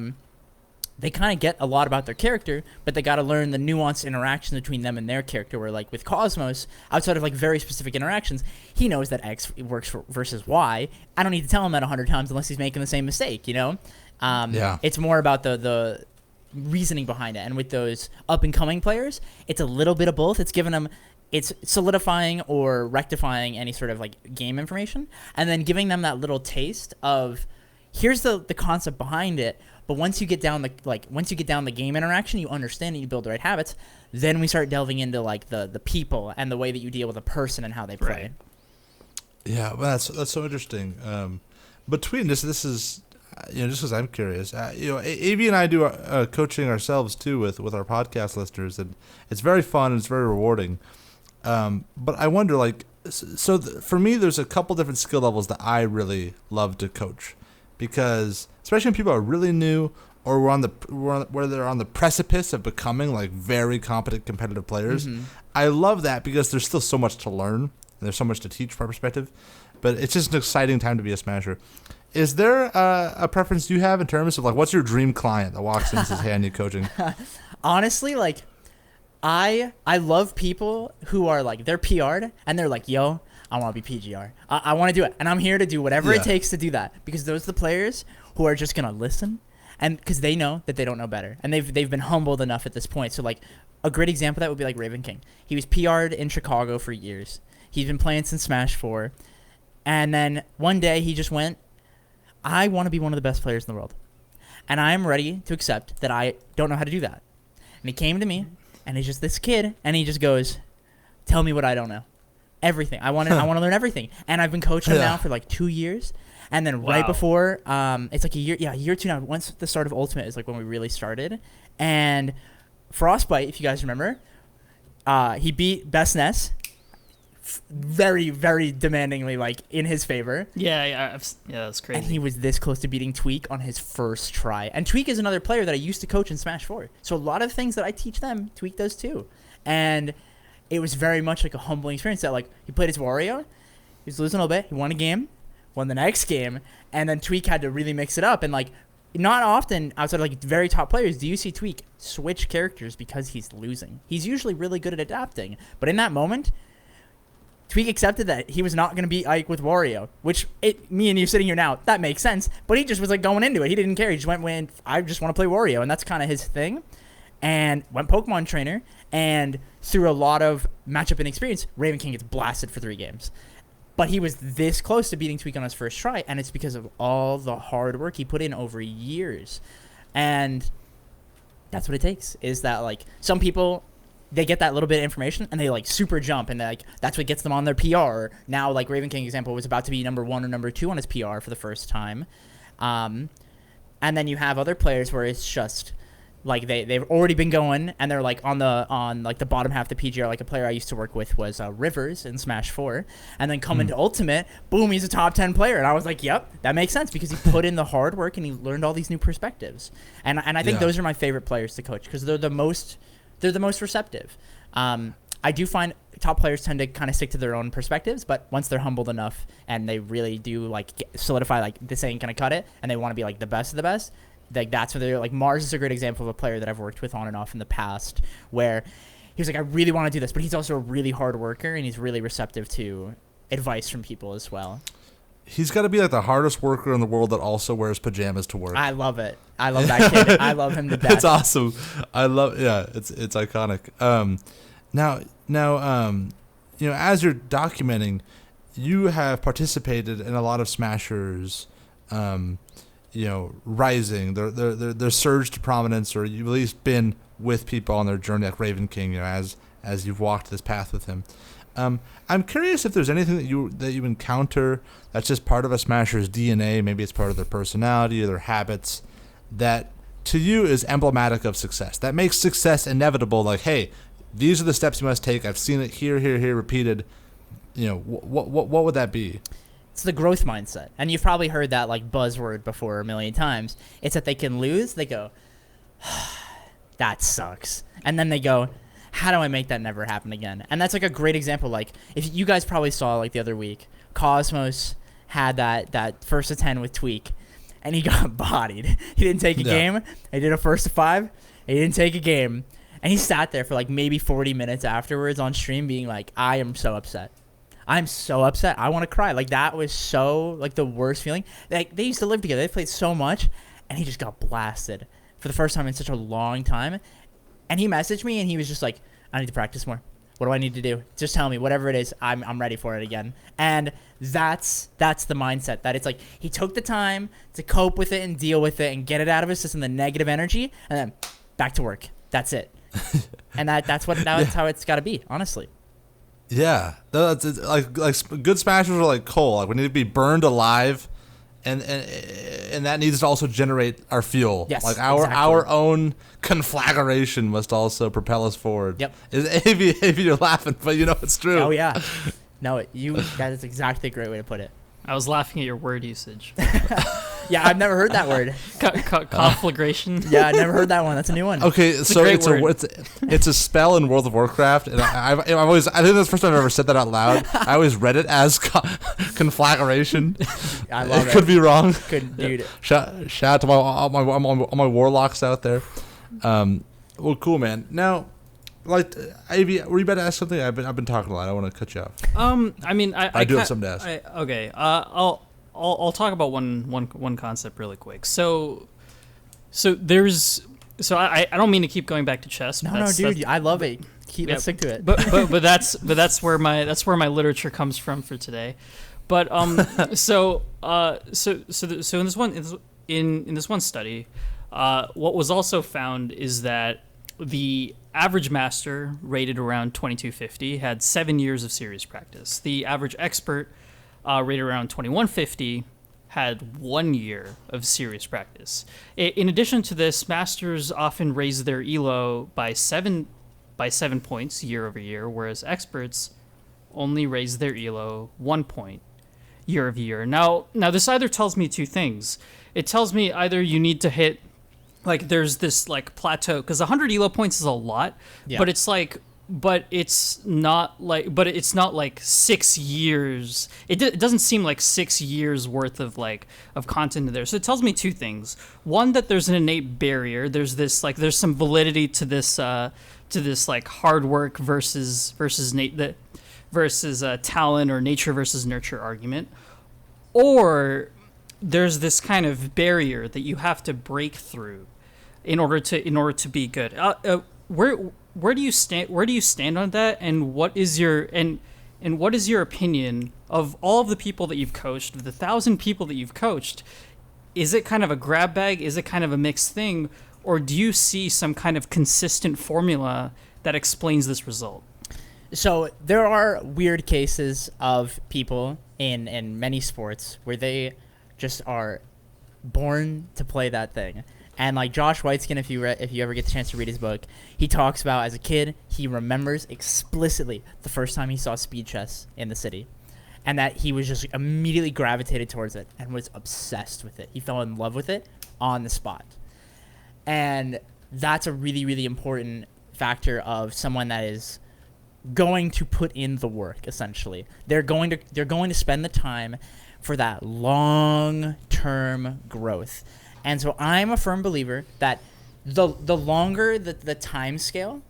Speaker 3: they kind of get a lot about their character, but they got to learn the nuanced interactions between them and their character, where like with Cosmos, outside of like very specific interactions, he knows that X works versus Y. I don't need to tell him that 100 times unless he's making the same mistake, you know? It's more about the reasoning behind it. And with those up and coming players, it's a little bit of both. It's given them it's solidifying or rectifying any sort of like game information, and then giving them that little taste of here's the concept behind it. But once you get down the game interaction, you understand it, you build the right habits. Then we start delving into like the people and the way that you deal with a person and how they play.
Speaker 2: Right.
Speaker 1: Yeah, well, that's so interesting. Between this is just because I'm curious. AV and I do coaching ourselves too with our podcast listeners, and it's very fun and it's very rewarding. But I wonder, like, for me, there's a couple different skill levels that I really love to coach, because especially when people are really new or where they're on the precipice of becoming like very competent competitive players. Mm-hmm. I love that because there's still so much to learn and there's so much to teach from our perspective. But it's just an exciting time to be a smasher. Is there a preference you have in terms of like what's your dream client that walks in and says, "Hey, I need coaching"?
Speaker 3: Honestly, like I love people who are like they're PR'd and they're like, "Yo, I want to be PGR. I want to do it, and I'm here to do whatever it takes to do that." Because those are the players who are just gonna listen, and because they know that they don't know better, and they've been humbled enough at this point. So like a great example of that would be like Raven King. He was PR'd in Chicago for years. He's been playing since Smash 4, and then one day he just went, "I want to be one of the best players in the world, and I'm ready to accept that I don't know how to do that." And he came to me, and he's just this kid, and he just goes, "Tell me what I don't know. Everything. I want to learn everything." And I've been coaching him now for like 2 years. And then right before, it's like a year or two now. Once the start of Ultimate is like when we really started. And Frostbite, if you guys remember, he beat Best Ness very, very demandingly, like in his favor.
Speaker 2: Yeah, that's crazy.
Speaker 3: And he was this close to beating Tweak on his first try. And Tweak is another player that I used to coach in Smash 4. So a lot of things that I teach them, Tweak does too. And it was very much like a humbling experience that like he played his Wario, he was losing a little bit, he won a game, won the next game, and then Tweak had to really mix it up. And like not often outside of like very top players do you see Tweak switch characters because he's losing. He's usually really good at adapting, but in that moment Tweak accepted that he was not going to beat Ike with Wario, which me and you sitting here now, that makes sense, but he just was like going into it. He didn't care. He just went, I just want to play Wario, and that's kind of his thing. And went Pokemon Trainer, and through a lot of matchup inexperience, Raven King gets blasted for 3 games. But he was this close to beating Tweak on his first try, and it's because of all the hard work he put in over years. And that's what it takes, is that like some people, they get that little bit of information and they like super jump, and like that's what gets them on their PR. Now like Raven King example was about to be number 1 or number 2 on his PR for the first time. And then you have other players where it's just like they've already been going and they're like on like the bottom half of the PGR. Like a player I used to work with was Rivers in Smash 4, and then come into Ultimate, boom, he's a top 10 player. And I was like, yep, that makes sense, because he put in the hard work and he learned all these new perspectives. And I think those are my favorite players to coach, because they're the most receptive. I do find top players tend to kind of stick to their own perspectives, but once they're humbled enough and they really do like solidify like this ain't gonna cut it, and they want to be like the best of the best, like that's where they're like. Mars is a great example of a player that I've worked with on and off in the past, where he was like, I really want to do this, but he's also a really hard worker and he's really receptive to advice from people as well.
Speaker 1: He's got to be like the hardest worker in the world that also wears pajamas to work.
Speaker 3: I love it. I love that kid. I love him to death.
Speaker 1: It's awesome. It's iconic. Now, as you're documenting, you have participated in a lot of Smashers, rising, their surge to prominence, or you've at least been with people on their journey, like Raven King, as you've walked this path with him. I'm curious if there's anything that you encounter that's just part of a Smasher's DNA, maybe it's part of their personality or their habits, that to you is emblematic of success, that makes success inevitable. Like, hey, these are the steps you must take. I've seen it here, repeated. What would that be?
Speaker 3: It's the growth mindset. And you've probably heard that like buzzword before a million times. It's that they can lose. They go, that sucks. And then they go, how do I make that never happen again? And that's like a great example. Like if you guys probably saw like the other week, Cosmos had that first to 10 with Tweak, and he got bodied. He didn't take a game. He did a first to 5. He didn't take a game. And he sat there for like maybe 40 minutes afterwards on stream being like, I am so upset. I'm so upset. I want to cry. Like that was so like the worst feeling. Like they used to live together. They played so much, and he just got blasted for the first time in such a long time. And he messaged me and he was just like, I need to practice more. What do I need to do? Just tell me whatever it is. I'm ready for it again. And that's the mindset that it's like he took the time to cope with it and deal with it and get it out of his system, the negative energy, and then back to work. That's it. And that's how it's got to be, honestly.
Speaker 1: Yeah, that's like good smashers are like coal. Like we need to be burned alive, and that needs to also generate our fuel.
Speaker 3: Yes,
Speaker 1: like our
Speaker 3: exactly.
Speaker 1: our own conflagration must also propel us forward.
Speaker 3: Yep.
Speaker 1: AV, you're laughing, but you know it's true.
Speaker 3: Oh yeah. No, that is exactly a great way to put it.
Speaker 2: I was laughing at your word usage.
Speaker 3: Yeah, I've never heard that word.
Speaker 2: Conflagration.
Speaker 3: Yeah, I've never heard that one. That's a new one.
Speaker 1: Okay, so
Speaker 2: great
Speaker 1: it's a spell in World of Warcraft, and I think that's the first time I've ever said that out loud. I always read it as conflagration.
Speaker 3: I love it.
Speaker 1: Could be wrong.
Speaker 3: Dude.
Speaker 1: Shout out to all my warlocks out there. Well, cool, man. Now, like, Abhi, were you about to ask something? I've been talking a lot. I want to cut you off.
Speaker 2: I mean, I
Speaker 1: do have something to ask.
Speaker 2: Okay. I'll talk about one concept really quick. So I don't mean to keep going back to chess.
Speaker 3: No, dude, I love it. Let's stick to it.
Speaker 2: But that's where my literature comes from for today. But so in this one study, what was also found is that the average master, rated around 2250, had 7 years of serious practice. The average expert, rated around 2150, had 1 year of serious practice. In addition to this, masters often raise their elo by seven points year over year, whereas experts only raise their elo 1 point year over year. Now this either tells me two things. It tells me either you need to hit, like, there's this like plateau, because 100 elo points is a lot,
Speaker 3: Yeah.
Speaker 2: but it's not like 6 years. It doesn't seem like 6 years worth of content in there. So it tells me two things. One, that there's an innate barrier. There's some validity to this like hard work versus talent, or nature versus nurture argument. Or there's this kind of barrier that you have to break through in order to be good. Where do you stand on that, and what is your opinion of all of the people that you've coached, of the 1,000 people that you've coached? Is it kind of a grab bag? Is it kind of a mixed thing, or do you see some kind of consistent formula that explains this result?
Speaker 3: So there are weird cases of people in many sports where they just are born to play that thing. And like Josh Whiteskin, if you ever get the chance to read his book, he talks about, as a kid, he remembers explicitly the first time he saw speed chess in the city, and that he was just immediately gravitated towards it and was obsessed with it. He fell in love with it on the spot. And that's a really, really important factor of someone that is going to put in the work. Essentially, they're going to spend the time for that long-term growth. And so I'm a firm believer that the longer the time scale,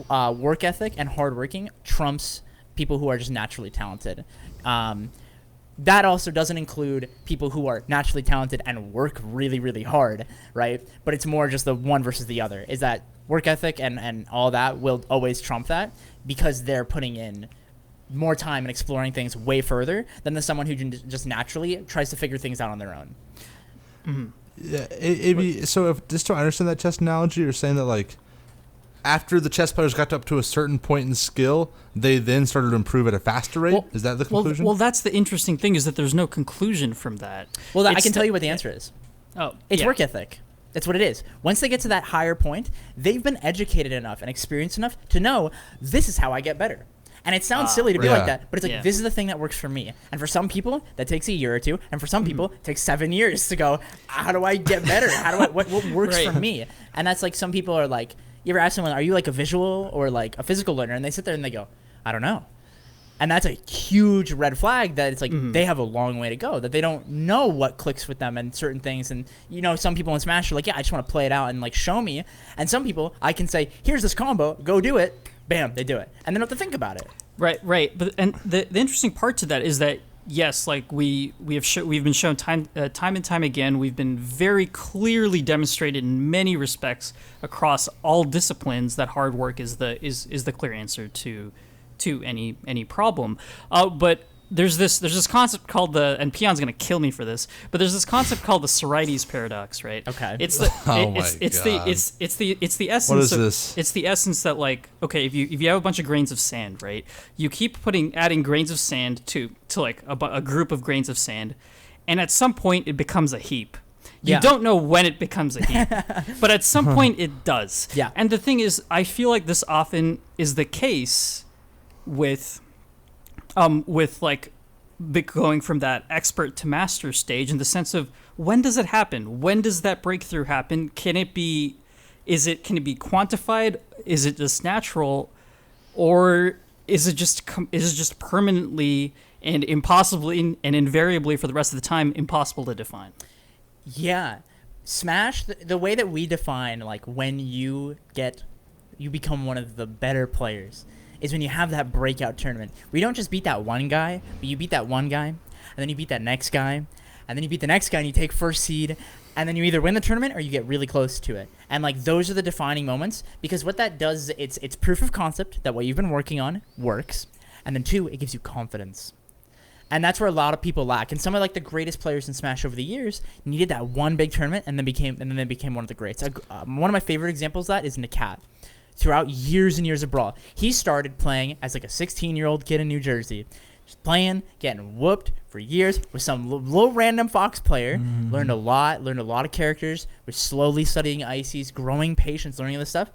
Speaker 3: work ethic and hard working trumps people who are just naturally talented. That also doesn't include people who are naturally talented and work really, really hard, right? But it's more just the one versus the other. Is that work ethic and all that will always trump that, because they're putting in more time and exploring things way further than someone who just naturally tries to figure things out on their own.
Speaker 2: Mm-hmm.
Speaker 1: Yeah, so just to understand that chess analogy, you're saying that like after the chess players got up to a certain point in skill, they then started to improve at a faster rate? Is that the conclusion?
Speaker 2: Well, that's the interesting thing, is that there's no conclusion from that.
Speaker 3: Well, I can tell you what the answer is. It's work ethic. That's what it is. Once they get to that higher point, they've been educated enough and experienced enough to know, this is how I get better. And it sounds silly to be like that, but it's like, this is the thing that works for me. And for some people, that takes a year or two. And for some people, it takes 7 years to go, how do I get better? What works for me? And that's like, some people are like, you ever ask someone, are you like a visual or like a physical learner? And they sit there and they go, I don't know. And that's a huge red flag that it's like, they have a long way to go, that they don't know what clicks with them and certain things. And, you know, some people in Smash are like, yeah, I just want to play it out and like show me. And some people, I can say, here's this combo, go do it. Bam, they do it. And they don't have to think about it.
Speaker 2: Right. But and the interesting part to that is that yes, like we've been shown time and time again. We've been very clearly demonstrated in many respects across all disciplines that hard work is the clear answer to any problem. But there's this concept called and Peon's gonna kill me for this, but there's this concept called the Sorites paradox, right?
Speaker 3: Okay.
Speaker 2: It's the
Speaker 1: Oh
Speaker 2: it's
Speaker 1: my God.
Speaker 2: it's the essence.
Speaker 1: What is
Speaker 2: of,
Speaker 1: this?
Speaker 2: It's the essence that, like, okay, if you have a bunch of grains of sand, right? You keep adding grains of sand to like a group of grains of sand, and at some point it becomes a heap. You
Speaker 3: Yeah.
Speaker 2: don't know when it becomes a heap, but at some point it does.
Speaker 3: Yeah.
Speaker 2: And the thing is, I feel like this often is the case with like going from that expert to master stage, in the sense of, when does it happen? When does that breakthrough happen? Can it be quantified? Is it just natural, or is it just permanently and impossibly and invariably for the rest of the time impossible to define?
Speaker 3: Yeah. Smash, the way that we define, like, when you become one of the better players is when you have that breakout tournament. We don't just beat that one guy, but you beat that one guy, and then you beat that next guy, and then you beat the next guy, and you take first seed, and then you either win the tournament or you get really close to it. And, like, those are the defining moments, because what that does is it's proof of concept that what you've been working on works, and then 2, it gives you confidence. And that's where a lot of people lack. And some of, like, the greatest players in Smash over the years needed that one big tournament and then they became one of the greats. One of my favorite examples of that is Nakat. Throughout years and years of Brawl, he started playing as like a 16-year-old kid in New Jersey, just playing, getting whooped for years with some low random Fox player. Learned a lot of characters, was slowly studying ICs, growing patience, learning all this stuff,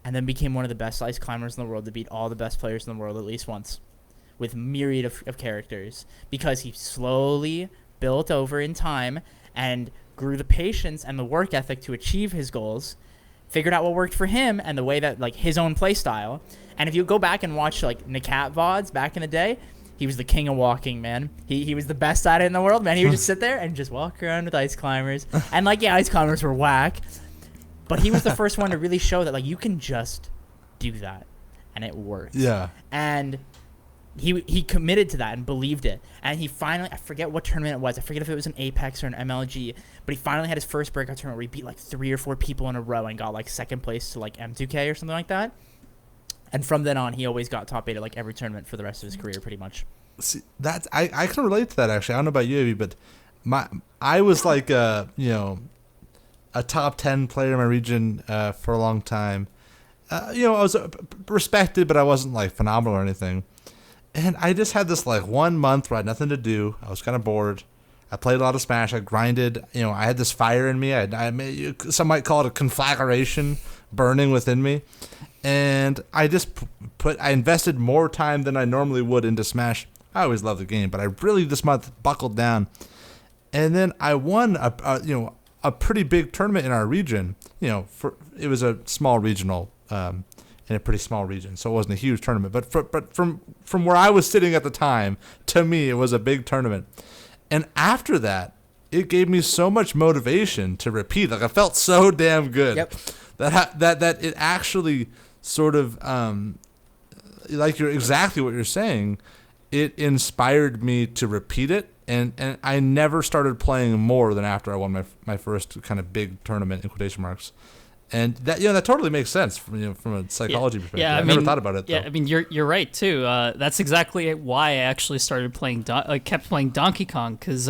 Speaker 3: and then became one of the best ice climbers in the world to beat all the best players in the world at least once, with myriad of characters, because he slowly built over in time and grew the patience and the work ethic to achieve his goals, figured out what worked for him and the way that, like, his own play style. And if you go back and watch, like, Nakat VODs back in the day, he was the king of walking, man. He was the best at it in the world, man. He would just sit there and just walk around with ice climbers. And, like, yeah, ice climbers were whack, but he was the first one to really show that, like, you can just do that and it works.
Speaker 1: Yeah.
Speaker 3: And he committed to that and believed it. And he finally, I forget what tournament it was. I forget if it was an Apex or an MLG, but he finally had his first breakout tournament where he beat like 3 or 4 people in a row and got like second place to like M2K or something like that. And from then on, he always got top 8 at like every tournament for the rest of his career, pretty much.
Speaker 1: See, that's I can relate to that, actually. I don't know about you, Abby, but I was like a top 10 player in my region for a long time. I was respected, but I wasn't like phenomenal or anything. And I just had this like 1 month where I had nothing to do. I was kind of bored. I played a lot of Smash. I grinded. I had this fire in me. Some might call it a conflagration burning within me. And I just I invested more time than I normally would into Smash. I always loved the game, but I really this month buckled down. And then I won a pretty big tournament in our region. It was a small regional in a pretty small region, so it wasn't a huge tournament. But from where I was sitting at the time, to me, it was a big tournament. And after that, it gave me so much motivation to repeat. Like, I felt so damn good.
Speaker 3: Yep.
Speaker 1: That it actually sort of, like exactly what you're saying, it inspired me to repeat it. And I never started playing more than after I won my first kind of big tournament, in quotation marks. And that that totally makes sense from a psychology perspective.
Speaker 2: Yeah,
Speaker 1: I never thought about it, though.
Speaker 2: Yeah, I mean, you're right too. That's exactly why I actually started playing. Kept playing Donkey Kong, because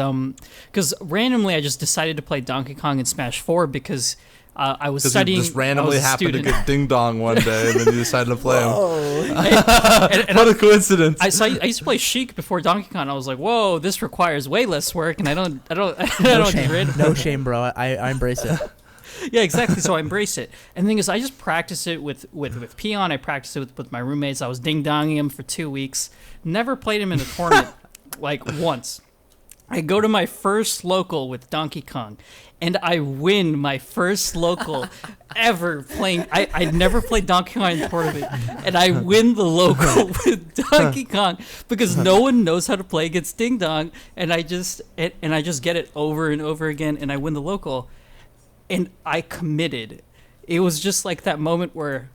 Speaker 2: randomly I just decided to play Donkey Kong in Smash 4 because I was studying.
Speaker 1: You just randomly happened to
Speaker 2: student.
Speaker 1: get Ding Dong one day, and then you decided to play him.
Speaker 2: And
Speaker 1: What a coincidence!
Speaker 2: I used to play Sheik before Donkey Kong. I was like, whoa, this requires way less work, and I don't
Speaker 3: No shame, bro. I embrace it.
Speaker 2: Yeah, exactly. So I embrace it. And the thing is, I just practice it with Peon. I practice it with my roommates. I was ding-donging him for 2 weeks. Never played him in a tournament, like once. I go to my first local with Donkey Kong, and I win my first local ever playing. I'd never played Donkey Kong in a tournament, and I win the local with Donkey Kong because no one knows how to play against Ding Dong, and I just get it over and over again, and I win the local. And I committed. It was just like that moment where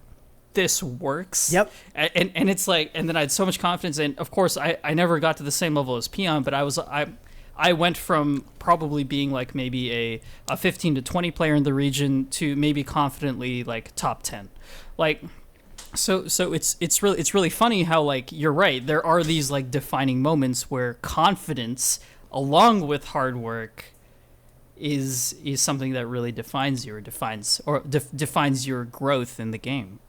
Speaker 2: this works.
Speaker 3: Yep.
Speaker 2: And it's like, and then I had so much confidence, and of course I never got to the same level as Peon, but I went from probably being like maybe a 15 to 20 player in the region to maybe confidently like top 10. Like, so it's really funny how, like, you're right, there are these like defining moments where confidence along with hard work is something that really defines you, or defines your growth in the game.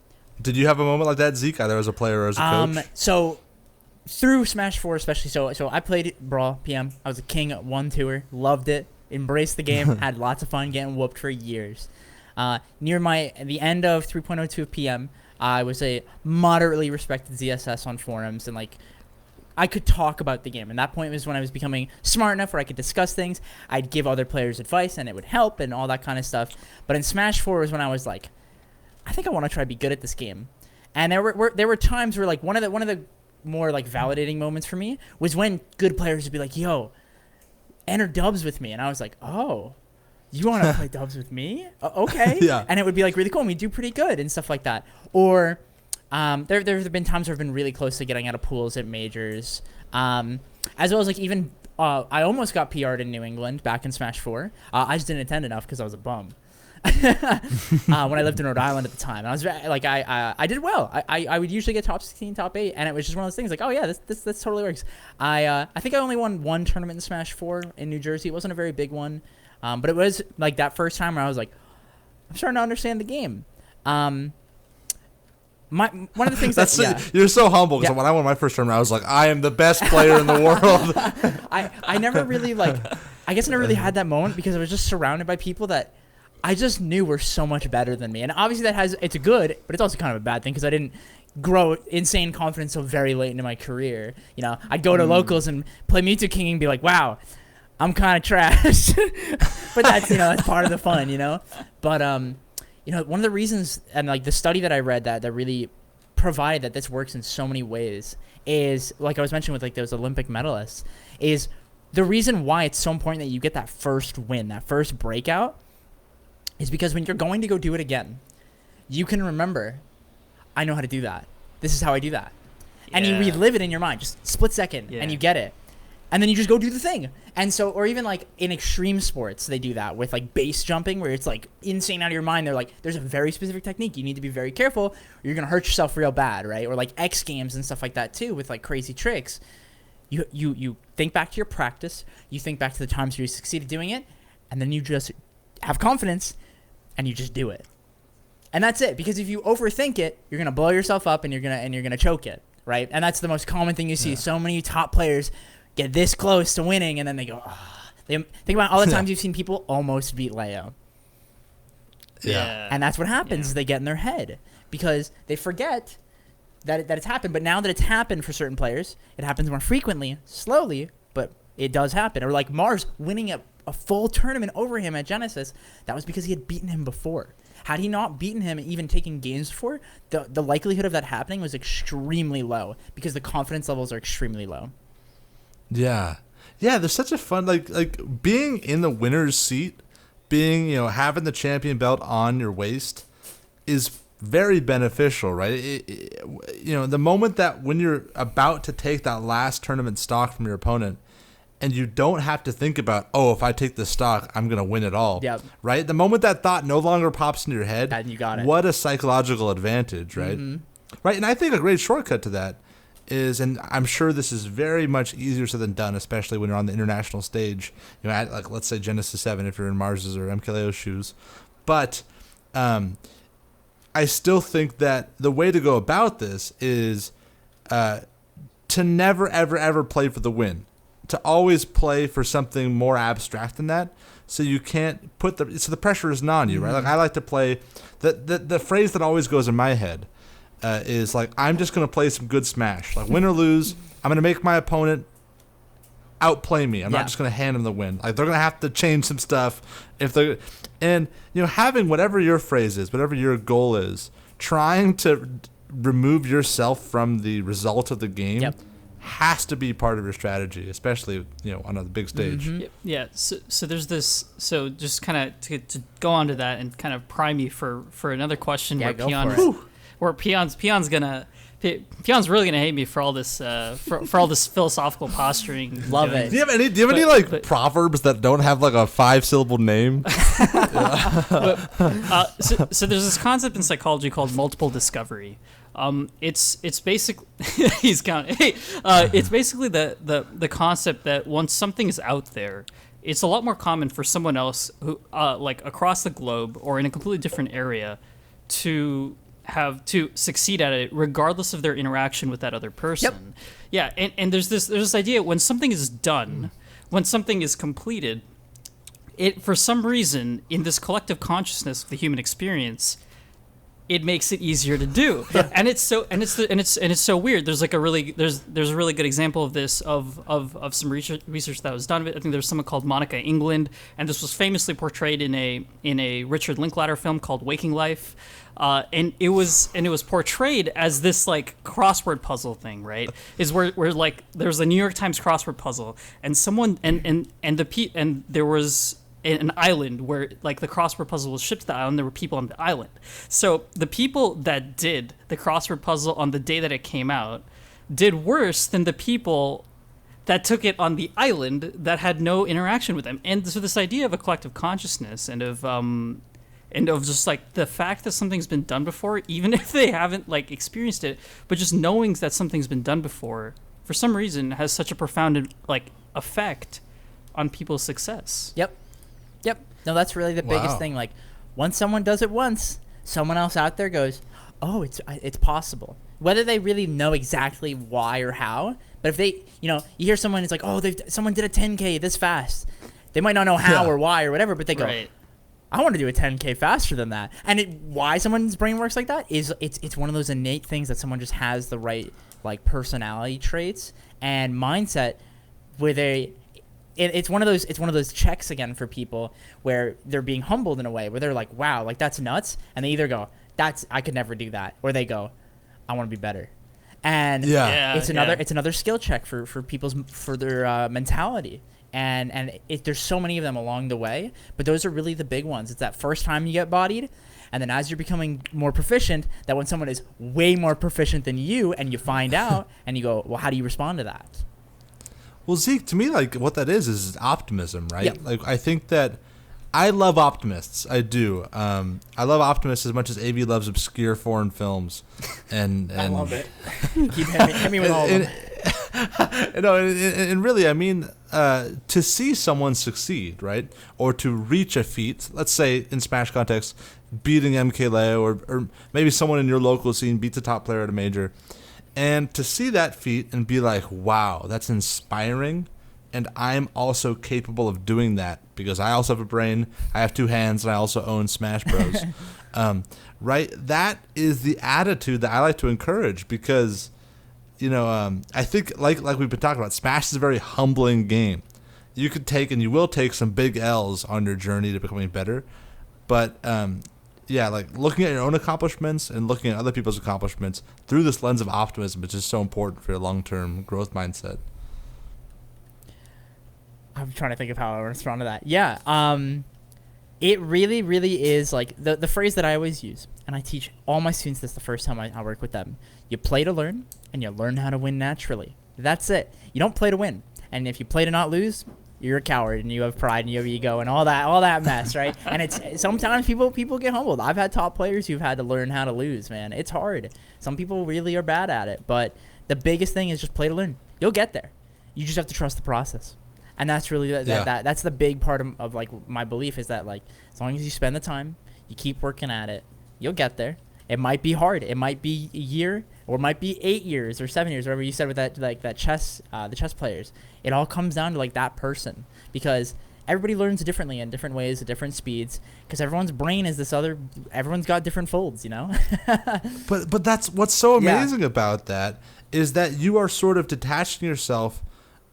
Speaker 1: Did you have a moment like that, Zeke, either as a player or as a coach?
Speaker 3: So through Smash 4 especially, so I played Brawl PM. I was a king at 1-2er, loved it, embraced the game, had lots of fun getting whooped for years. Near the end of 3.02 PM, I was a moderately respected ZSS on forums, and like I could talk about the game. And that point was when I was becoming smart enough where I could discuss things. I'd give other players advice and it would help and all that kind of stuff. But in Smash 4 was when I was like, I think I want to try to be good at this game. And there were times where like one of the more like validating moments for me was when good players would be like, yo, enter dubs with me. And I was like, oh, you want to play dubs with me? Okay.
Speaker 1: Yeah.
Speaker 3: And it would be like really cool, and we do pretty good and stuff like that. Or there have been times where I've been really close to getting out of pools at majors, as well as like even I almost got PR'd in New England back in Smash 4. I just didn't attend enough because I was a bum. When I lived in Rhode Island at the time, and I was like, I did well. I would usually get top 16, top 8, and it was just one of those things like, oh yeah, this totally works. I think I only won one tournament in Smash 4 in New Jersey. It wasn't a very big one, but it was like that first time where I was like, I'm starting to understand the game. One of the things
Speaker 1: you're so humble, because when I won my first tournament, I was like, I am the best player in the world.
Speaker 3: I never really I guess I never really had that moment because I was just surrounded by people that I just knew were so much better than me. And obviously it's a good, but it's also kind of a bad thing because I didn't grow insane confidence so very late into my career. You know, I'd go to locals and play Mewtwo King and be like, wow, I'm kind of trash. But that's, that's part of the fun, But, one of the reasons, and like the study that I read that really provided that this works in so many ways is, like I was mentioning with like those Olympic medalists, is the reason why it's so important that you get that first win, that first breakout, is because when you're going to go do it again, you can remember, I know how to do that. This is how I do that. Yeah. And you relive it in your mind, just split second, and you get it. And then you just go do the thing. And so, or even like in extreme sports, they do that with like base jumping, where it's like insane out of your mind. They're like, there's a very specific technique. You need to be very careful, or you're going to hurt yourself real bad, right? Or like X Games and stuff like that too, with like crazy tricks. You think back to your practice, you think back to the times where you succeeded doing it, and then you just have confidence and you just do it. And that's it. Because if you overthink it, you're going to blow yourself up and you're going to choke it, right? And that's the most common thing you see. Yeah. So many top players get this close to winning and then they go, Think about all the times you've seen people almost beat Leo.
Speaker 1: Yeah.
Speaker 3: And that's what happens is they get in their head because they forget that it's happened. But now that it's happened for certain players, it happens more frequently, slowly, but it does happen. Or like Mars winning a full tournament over him at Genesis, that was because he had beaten him before. Had he not beaten him and even taken games before, the likelihood of that happening was extremely low because the confidence levels are extremely low.
Speaker 1: Yeah. Yeah, there's such a fun, like being in the winner's seat, being, having the champion belt on your waist is very beneficial, right? The moment that when you're about to take that last tournament stock from your opponent, and you don't have to think about, if I take this stock, I'm going to win it all. Yep. Right? The moment that thought no longer pops into your head,
Speaker 3: and you got it.
Speaker 1: What a psychological advantage, right? Mm-hmm. Right? And I think a great shortcut to that is, and I'm sure this is very much easier said than done, especially when you're on the international stage, at like, let's say Genesis 7 if you're in Mars's or MKLeo's shoes. But I still think that the way to go about this is to never, ever, ever play for the win. To always play for something more abstract than that, so you can't put so the pressure isn't on you, right? Like I like to play the phrase that always goes in my head is like, I'm just gonna play some good Smash, like win or lose, I'm gonna make my opponent outplay me. I'm not just gonna hand them the win. Like they're gonna have to change some stuff having whatever your phrase is, whatever your goal is, trying to remove yourself from the result of the game. Yep. Has to be part of your strategy, especially on a big stage.
Speaker 2: Mm-hmm. Yeah. So there's this. So just kind of to go on to that and kind of prime you for another question.
Speaker 3: Yeah,
Speaker 2: where
Speaker 3: go
Speaker 2: Peon,
Speaker 3: for it.
Speaker 2: where Peon's really gonna hate me for all this for all this philosophical posturing.
Speaker 3: Love it.
Speaker 1: Do you have any proverbs that don't have like a 5-syllable name?
Speaker 2: So there's this concept in psychology called multiple discovery. It's basically he's counting. It's basically the concept that once something is out there, it's a lot more common for someone else who like across the globe or in a completely different area to succeed at it regardless of their interaction with that other person. Yep. Yeah, and there's this idea when something is done, when something is completed, it for some reason in this collective consciousness of the human experience, it makes it easier to do. And it's so weird. There's like a really good example of this of some research that was done. I think there's someone called Monica England, and this was famously portrayed in a Richard Linklater film called Waking Life. And it was portrayed as this like crossword puzzle thing, right? Is where like there's a New York Times crossword puzzle, and someone and there was an island where like the crossword puzzle was shipped to the island. There were people on the island, so the people that did the crossword puzzle on the day that it came out did worse than the people that took it on the island that had no interaction with them. And so this idea of a collective consciousness and of just like the fact that something's been done before, even if they haven't like experienced it, but just knowing that something's been done before for some reason has such a profound like effect on people's success.
Speaker 3: Yep. No, that's really the biggest thing. Like, once someone does it once, someone else out there goes, "Oh, it's possible." Whether they really know exactly why or how, but if they, you hear someone is like, "Oh, someone did a 10K this fast," they might not know how or why or whatever, but they go,
Speaker 2: Right.
Speaker 3: I want to do a 10K faster than that. And why someone's brain works like that is it's one of those innate things that someone just has the right like personality traits and mindset where it's one of those checks again for people where they're being humbled in a way where they're like, wow, like that's nuts, and they either go, I could never do that, or they go, I want to be better. And it's another skill check for their mentality. And there's so many of them along the way, but those are really the big ones. It's that first time you get bodied, and then as you're becoming more proficient, that when someone is way more proficient than you, and you find out, and you go, well, how do you respond to that?
Speaker 1: Well, Zeke, to me, like what that is optimism, right?
Speaker 3: Yeah.
Speaker 1: Like I think that I love optimists. I do. I love optimists as much as AV loves obscure foreign films. And
Speaker 3: I love it. Keep hit me with all of them.
Speaker 1: And really, I mean, to see someone succeed, right, or to reach a feat. Let's say in Smash context, beating MKLeo, or maybe someone in your local scene beats a top player at a major, and to see that feat and be like, wow, that's inspiring. And I'm also capable of doing that because I also have a brain, I have 2 hands, and I also own Smash Bros. Right? That is the attitude that I like to encourage because, I think like we've been talking about, Smash is a very humbling game. You could take and you will take some big L's on your journey to becoming better, but like looking at your own accomplishments and looking at other people's accomplishments through this lens of optimism is just so important for your long-term growth mindset.
Speaker 3: I'm trying to think of how I respond to that. Yeah, it really, really is like the phrase that I always use, and I teach all my students this the first time I work with them. You play to learn, and you learn how to win naturally. That's it. You don't play to win, and if you play to not lose, you're a coward, and you have pride, and you have ego, and all that mess, right? And it's sometimes people get humbled. I've had top players who've had to learn how to lose, man. It's hard. Some people really are bad at it, but the biggest thing is just play to learn. You'll get there. You just have to trust the process. And that's really that's the big part of like my belief is that like as long as you spend the time, you keep working at it, you'll get there. It might be hard. It might be a year, or it might be 8 years or 7 years, whatever you said with that the chess players. It all comes down to like that person because everybody learns differently in different ways at different speeds because everyone's brain is everyone's got different folds,
Speaker 1: But that's what's so amazing about that is that you are sort of detaching yourself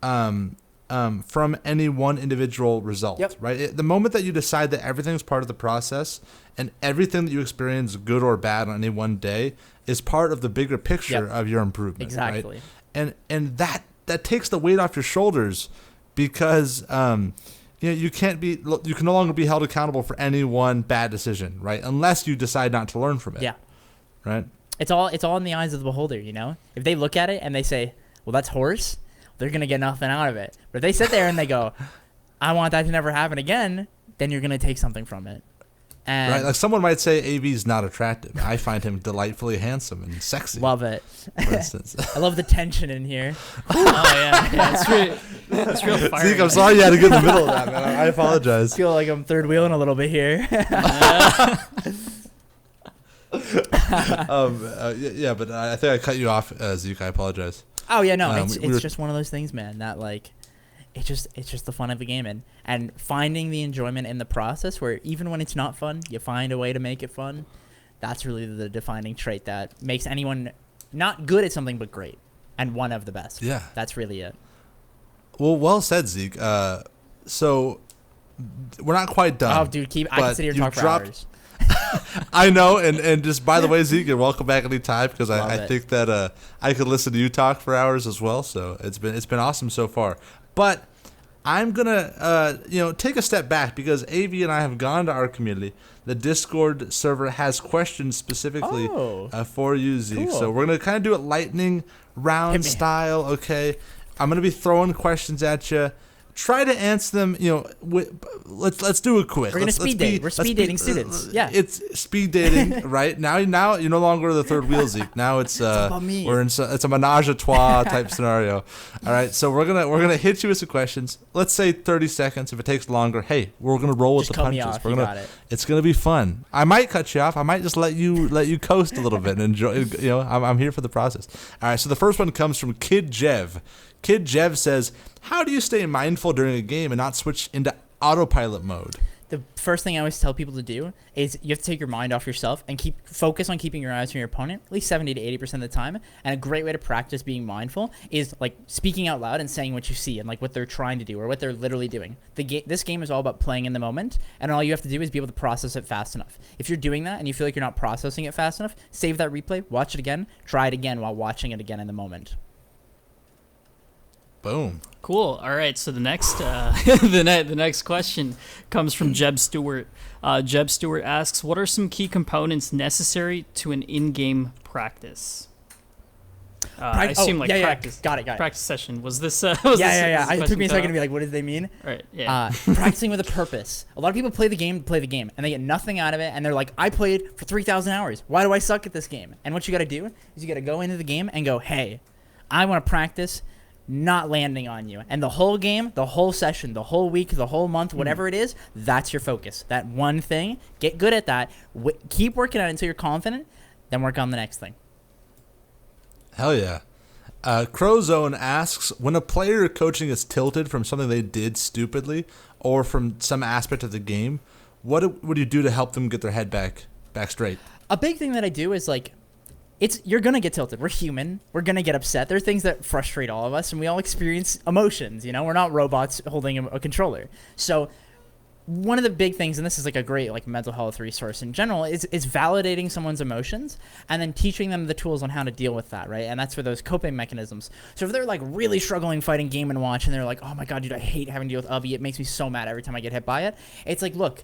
Speaker 1: from any one individual result, right? The moment that you decide that everything's part of the process and everything that you experience, good or bad, on any one day is part of the bigger picture of your improvement.
Speaker 3: Exactly.
Speaker 1: Right? And that takes the weight off your shoulders because you can no longer be held accountable for any one bad decision, right? Unless you decide not to learn from it.
Speaker 3: Yeah.
Speaker 1: Right.
Speaker 3: it's all in the eyes of the beholder, you know? If they look at it and they say, well, that's horse, they're going to get nothing out of it. But if they sit there and they go, I want that to never happen again, then you're going to take something from it. And
Speaker 1: right, like someone might say AV's not attractive. I find him delightfully handsome and sexy.
Speaker 3: Love it.
Speaker 1: For instance.
Speaker 3: I love the tension in here.
Speaker 2: Oh yeah, it's real fiery.
Speaker 1: Zeke, I'm sorry you had to get in the middle of that, man. I apologize.
Speaker 3: I feel like I'm third wheeling a little bit here.
Speaker 1: Yeah, but I think I cut you off, Zeke. I apologize.
Speaker 3: Oh yeah, no, it's just one of those things, man. That like, it's just the fun of the game, and finding the enjoyment in the process. Where even when it's not fun, you find a way to make it fun. That's really the defining trait that makes anyone not good at something but great, and one of the best.
Speaker 1: Yeah,
Speaker 3: that's really it.
Speaker 1: Well said, Zeke. So we're not quite done.
Speaker 3: Oh, dude, I can sit here and talk for hours.
Speaker 1: I know, and just by the way, Zeke, you're welcome back anytime because I think that I could listen to you talk for hours as well. So it's been awesome so far. But I'm gonna take a step back because AV and I have gone to our community. The Discord server has questions specifically for you, Zeke.
Speaker 3: Cool.
Speaker 1: So we're gonna kind of do it lightning round style. Okay, I'm gonna be throwing questions at you. Try to answer them. Let's do a quiz.
Speaker 3: We're gonna speed date. We're speed dating students. Yeah,
Speaker 1: it's speed dating, right? Now you're no longer the third wheel, Zeke. Now it's
Speaker 3: about me.
Speaker 1: It's a menage a trois type scenario. All right, so we're gonna hit you with some questions. Let's say 30 seconds. If it takes longer, hey, we're gonna roll with the punches.
Speaker 3: We're gonna.
Speaker 1: It's gonna be fun. I might cut you off. I might just let you coast a little bit and enjoy. I'm here for the process. All right. So the first one comes from Kid Jev. Kid Jev says, how do you stay mindful during a game and not switch into autopilot mode?
Speaker 3: The first thing I always tell people to do is you have to take your mind off yourself and focus on keeping your eyes on your opponent at least 70 to 80% of the time. And a great way to practice being mindful is like speaking out loud and saying what you see and like what they're trying to do or what they're literally doing. This game is all about playing in the moment, and all you have to do is be able to process it fast enough. If you're doing that and you feel like you're not processing it fast enough, save that replay, watch it again, try it again while watching it again in the moment.
Speaker 1: Boom.
Speaker 2: Cool. All right. So the next the next question comes from Jeb Stewart. Jeb Stewart asks, "What are some key components necessary to an in-game practice?" I assume practice.
Speaker 3: Got it.
Speaker 2: Practice session. Was this?
Speaker 3: Yeah. It took me a second to be like, what did they mean?
Speaker 2: Right. Yeah.
Speaker 3: Practicing with a purpose. A lot of people play the game, and they get nothing out of it, and they're like, I played for 3,000 hours. Why do I suck at this game? And what you got to do is you got to go into the game and go, hey, I want to practice not landing on you. And the whole game, the whole session, the whole week, the whole month, whatever it is, that's your focus. That one thing, get good at that. Keep working at it until you're confident, then work on the next thing.
Speaker 1: Hell yeah. Crowzone asks, when a player coaching is tilted from something they did stupidly or from some aspect of the game, what would you do to help them get their head back straight?
Speaker 3: A big thing that I do is like, you're going to get tilted. We're human. We're going to get upset. There are things that frustrate all of us, and we all experience emotions. We're not robots holding a controller. So one of the big things, and this is like a great like mental health resource in general, is validating someone's emotions and then teaching them the tools on how to deal with that, right? And that's for those coping mechanisms. So if they're like really struggling fighting Game & Watch and they're like, oh my God, dude, I hate having to deal with Abhi. It makes me so mad every time I get hit by it. It's like, look,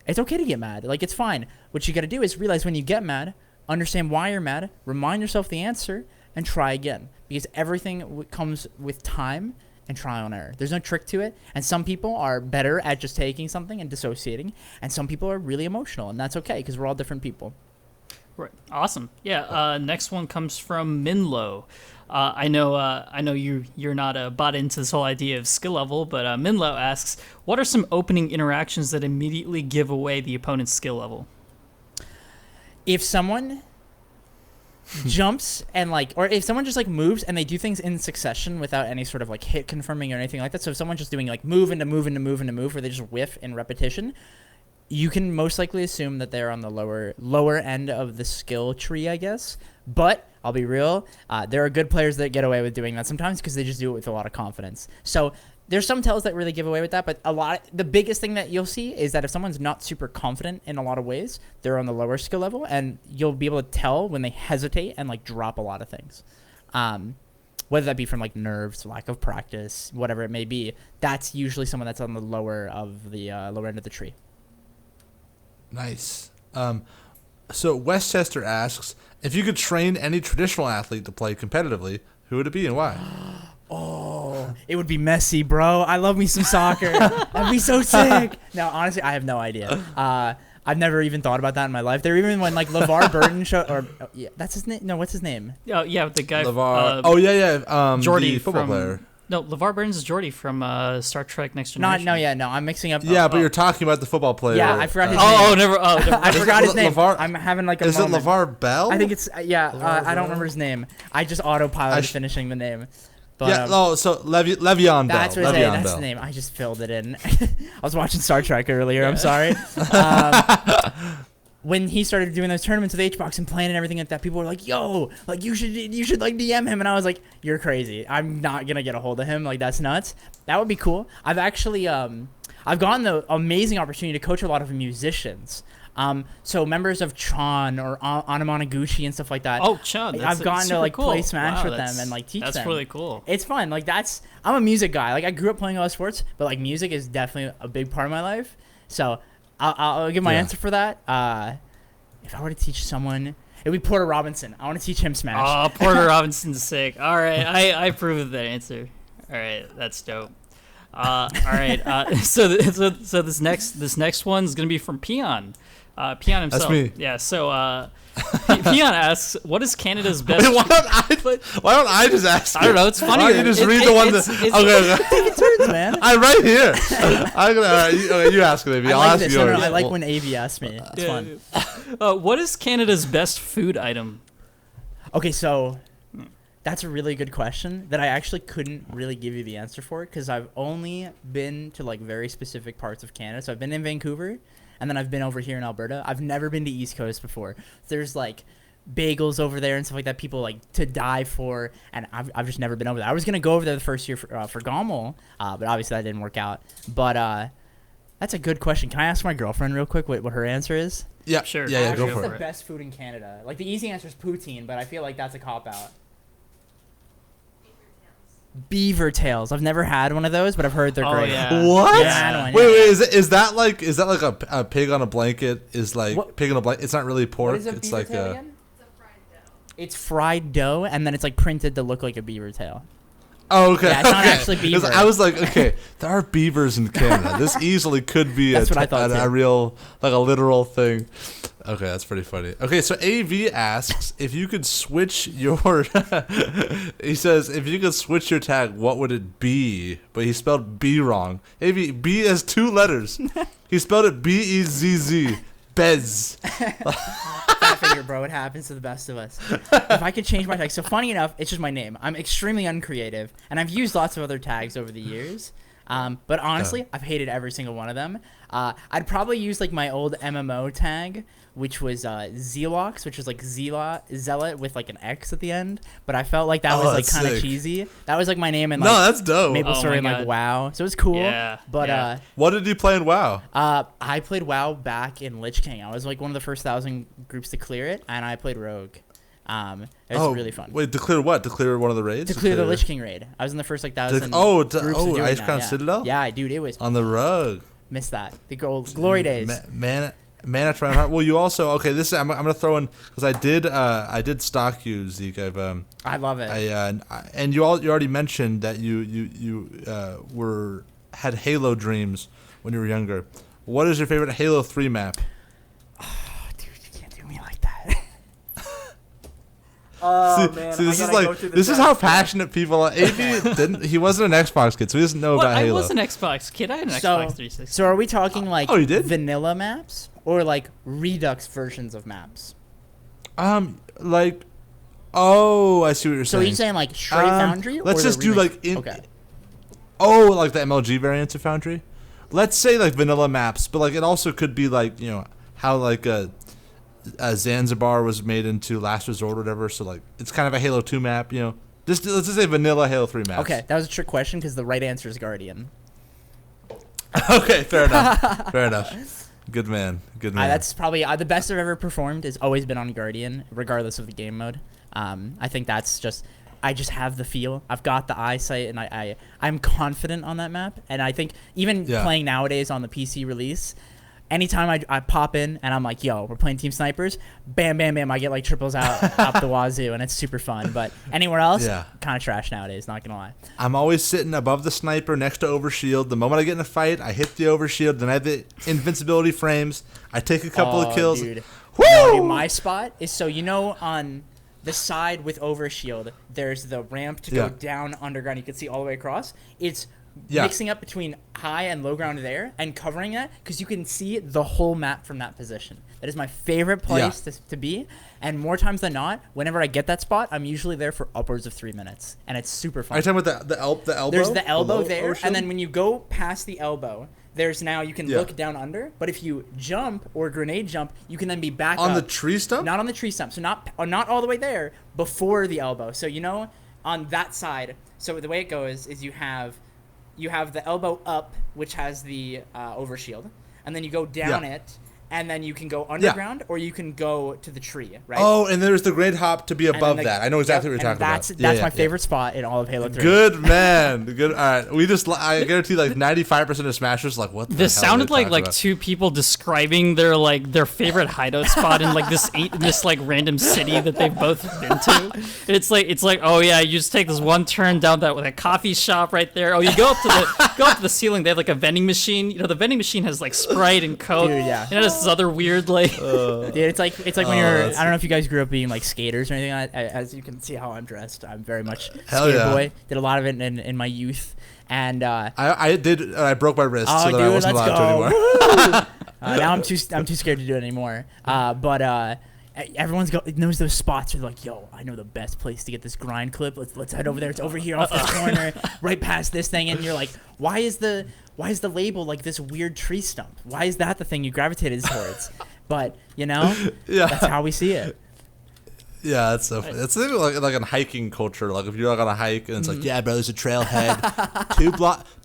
Speaker 3: it's okay to get mad. Like, it's fine. What you got to do is realize when you get mad, understand why you're mad, remind yourself the answer, and try again. Because everything comes with time and trial and error. There's no trick to it. And some people are better at just taking something and dissociating. And some people are really emotional. And that's okay because we're all different people.
Speaker 2: Right. Awesome. Yeah. Next one comes from Minlo. I know you're not bought into this whole idea of skill level, but Minlo asks, what are some opening interactions that immediately give away the opponent's skill level?
Speaker 3: If someone jumps and or if someone just moves and they do things in succession without any sort of hit confirming or anything like that. So if someone's just doing move into move into move into move, where they just whiff in repetition, you can most likely assume that they're on the lower end of the skill tree, I guess. But I'll be real, there are good players that get away with doing that sometimes because they just do it with a lot of confidence. So there's some tells that really give away with that, but the biggest thing that you'll see is that if someone's not super confident in a lot of ways, they're on the lower skill level, and you'll be able to tell when they hesitate and drop a lot of things. Whether that be from nerves, lack of practice, whatever it may be, that's usually someone that's on the lower end of the tree.
Speaker 1: Nice. So Westchester asks, if you could train any traditional athlete to play competitively, who would it be and why?
Speaker 3: Oh, it would be Messi, bro. I love me some soccer. That'd be so sick. No, honestly, I have no idea. I've never even thought about that in my life. There even when like LeVar Burton yeah, that's his name. No, what's his name?
Speaker 2: Oh yeah, the guy.
Speaker 1: LeVar.
Speaker 2: Jordy,
Speaker 1: the football player.
Speaker 2: No, LeVar Burton's is Jordy from Star Trek Next Generation.
Speaker 3: No, I'm mixing up.
Speaker 1: Yeah, but you're talking about the football player.
Speaker 3: Yeah, I forgot his name.
Speaker 2: Never.
Speaker 3: I forgot his name.
Speaker 1: LeVar,
Speaker 3: I'm having like a
Speaker 1: Is
Speaker 3: moment.
Speaker 1: it LeVar Bell?
Speaker 3: I think it's I don't remember his name. I just autopiloted finishing the name. But,
Speaker 1: so Le'Veon Bell.
Speaker 3: That's what that's the name. I just filled it in. I was watching Star Trek earlier. I'm sorry. When he started doing those tournaments with HBox and playing and everything like that, people were like, "Yo, like you should like DM him." And I was like, "You're crazy. I'm not gonna get a hold of him. Like that's nuts." That would be cool. I've actually I've gotten the amazing opportunity to coach a lot of musicians. So members of Tron or Anamanaguchi and stuff like that.
Speaker 2: Oh, Chun.
Speaker 3: I've gotten to like
Speaker 2: cool.
Speaker 3: play Smash with them and like teach them.
Speaker 2: That's really cool.
Speaker 3: It's fun. Like I'm a music guy. Like I grew up playing a lot of sports, but like music is definitely a big part of my life. So I'll give my answer for that. If I were to teach someone, it would be Porter Robinson. I want to teach him Smash.
Speaker 2: Oh, Porter Robinson's sick. All right, I approve of that answer. All right, that's dope. All right, so this next one's gonna be from Peon. Peon himself.
Speaker 1: That's me.
Speaker 2: Yeah. So Peon asks, "What is Canada's best?"
Speaker 1: Wait, why don't I just ask?
Speaker 2: I don't know. It's funny.
Speaker 1: Why don't you just read the one that? Okay.
Speaker 3: Take turns, man.
Speaker 1: I'm right here. I'm gonna. All right, you ask it, maybe. I'll ask yours.
Speaker 3: I like when AV asks me. It's fun.
Speaker 2: What is Canada's best food item?
Speaker 3: Okay, so that's a really good question that I actually couldn't really give you the answer for because I've only been to like very specific parts of Canada. So I've been in Vancouver. And then I've been over here in Alberta. I've never been to East Coast before. There's like bagels over there and stuff like that people like to die for. And I've just never been over there. I was going to go over there the first year for Gommel, but obviously that didn't work out. But that's a good question. Can I ask my girlfriend real quick what her answer is?
Speaker 1: Yeah,
Speaker 2: sure.
Speaker 1: Yeah, go for
Speaker 3: What's
Speaker 1: it.
Speaker 3: the best food in Canada? Like the easy answer is poutine, but I feel like that's a cop-out. Beaver tails. I've never had one of those, but I've heard they're great.
Speaker 2: Yeah.
Speaker 1: What?
Speaker 3: Yeah,
Speaker 1: Wait, is that like a pig on a blanket? Is like
Speaker 3: what?
Speaker 1: Pig on a blanket? It's not really pork.
Speaker 3: What is a
Speaker 1: it's
Speaker 3: beaver
Speaker 1: like
Speaker 3: tail again? It's fried dough, and then it's like printed to look like a beaver tail.
Speaker 1: Oh, okay.
Speaker 3: Yeah, it's not actually beaver.
Speaker 1: I was like, okay, there are beavers in Canada. This easily could be
Speaker 3: That's what I thought,
Speaker 1: a
Speaker 3: too.
Speaker 1: real, like a literal thing. Okay, that's pretty funny. Okay, so AV asks if you could switch your. He says if you could switch your tag, what would it be? But he spelled B wrong. AV B has 2 letters. He spelled it BEZZ. Bez.
Speaker 3: Fat finger, bro. It happens to the best of us. If I could change my tag, so funny enough, it's just my name. I'm extremely uncreative, and I've used lots of other tags over the years. But honestly, I've hated every single one of them. I'd probably use like my old MMO tag, which was Zealox, which was like Zealot with like an X at the end. But I felt like that was like kind of cheesy. That was like my name in like
Speaker 1: that's dope.
Speaker 3: Maple Story and like WoW. So it was cool.
Speaker 2: Yeah.
Speaker 3: But
Speaker 1: What did you play in WoW?
Speaker 3: I played WoW back in Lich King. I was like one of the first 1,000 groups to clear it, and I played Rogue. It was really fun.
Speaker 1: Wait, to clear what? To clear one of the raids?
Speaker 3: To clear the Lich King raid. I was in the first like 1,000 groups of doing
Speaker 1: Ice
Speaker 3: that,
Speaker 1: Crown
Speaker 3: yeah.
Speaker 1: Citadel?
Speaker 3: Yeah, dude, it was.
Speaker 1: On the rug.
Speaker 3: Missed that. The old glory days.
Speaker 1: Man at Trying Hard. Well, you also this I'm gonna throw in because I did stalk you, Zeke.
Speaker 3: I love it.
Speaker 1: And you already mentioned that you had Halo dreams when you were younger. What is your favorite Halo 3 map?
Speaker 3: Dude, you can't do me like that. Oh man!
Speaker 1: See, this is how passionate people are. AV he wasn't an Xbox kid, so he doesn't know about Halo.
Speaker 2: I was an Xbox kid. I had an Xbox 360.
Speaker 3: So are we talking like
Speaker 1: you did?
Speaker 3: vanilla maps or like Redux versions of maps?
Speaker 1: I see what you're saying.
Speaker 3: So are you saying like straight Foundry?
Speaker 1: Let's
Speaker 3: or
Speaker 1: just
Speaker 3: the
Speaker 1: do
Speaker 3: remix?
Speaker 1: like
Speaker 3: Okay.
Speaker 1: like the MLG variants of Foundry. Let's say like vanilla maps, but like it also could be like how like Zanzibar was made into Last Resort or whatever. So like it's kind of a Halo 2 map. Let's just say vanilla Halo 3 maps.
Speaker 3: Okay, that was a trick question because the right answer is Guardian.
Speaker 1: Okay, fair enough. Fair enough. Good man.
Speaker 3: That's probably the best I've ever performed. Has always been on Guardian, regardless of the game mode. I think that's just. I just have the feel. I've got the eyesight, and I'm confident on that map. And I think even playing nowadays on the PC release, anytime I pop in and I'm like, yo, we're playing team snipers, bam, bam, bam, I get like triples out the wazoo, and it's super fun. But anywhere else, kind of trash nowadays, not gonna lie.
Speaker 1: I'm always sitting above the sniper next to overshield. The moment I get in a fight, I hit the overshield, then I have the invincibility frames. I take a couple of kills.
Speaker 3: Dude.
Speaker 1: Woo!
Speaker 3: No, dude, my spot is, so you know, on the side with overshield, there's the ramp to go down underground. You can see all the way across. It's mixing up between high and low ground there and covering that, because you can see the whole map from that position. That is my favorite place to be, and more times than not, whenever I get that spot, I'm usually there for upwards of 3 minutes, and it's super fun.
Speaker 1: Are you talking about the elbow?
Speaker 3: There's the elbow there, and then when you go past the elbow, there's now, you can look down under, but if you jump or grenade jump, you can then be back
Speaker 1: on
Speaker 3: up.
Speaker 1: the tree stump?
Speaker 3: Not on the tree stump, so not all the way there, before the elbow. So, you know, on that side, so the way it goes is you have the elbow up, which has the overshield, and then you go down it, and then you can go underground, or you can go to the tree, right?
Speaker 1: Oh, and there's the grenade hop to be above that. I know exactly what you're talking about.
Speaker 3: That's my favorite spot in all of Halo 3.
Speaker 1: Good man. Good. All right. I guarantee like 95% of Smashers like, what the
Speaker 2: This
Speaker 1: hell
Speaker 2: sounded like
Speaker 1: about?
Speaker 2: two people describing their favorite hideout spot in like this like random city that they've both been to. It's like oh yeah, you just take this one turn down that with a coffee shop right there. Oh, you go up to the ceiling. They have like a vending machine. You know, the vending machine has like Sprite and Coke.
Speaker 3: Dude, yeah.
Speaker 2: And it has this other weird like.
Speaker 3: Dude, it's like when you're. I don't know if you guys grew up being like skaters or anything like that. As you can see how I'm dressed, I'm very much skater boy. Did a lot of it in my youth, and
Speaker 1: I did. I broke my wrist, so that I wasn't allowed to anymore.
Speaker 3: Now I'm too scared to do it anymore. But everyone's knows those spots. They're like, yo, I know the best place to get this grind clip. Let's head over there. It's over here off this corner, right past this thing. And you're like, why is the label like this weird tree stump? Why is that the thing you gravitated towards? But you know, that's how we see it.
Speaker 1: Yeah, that's so funny. It's like in hiking culture. Like if you're like on a hike and it's like, yeah, bro, there's a trailhead,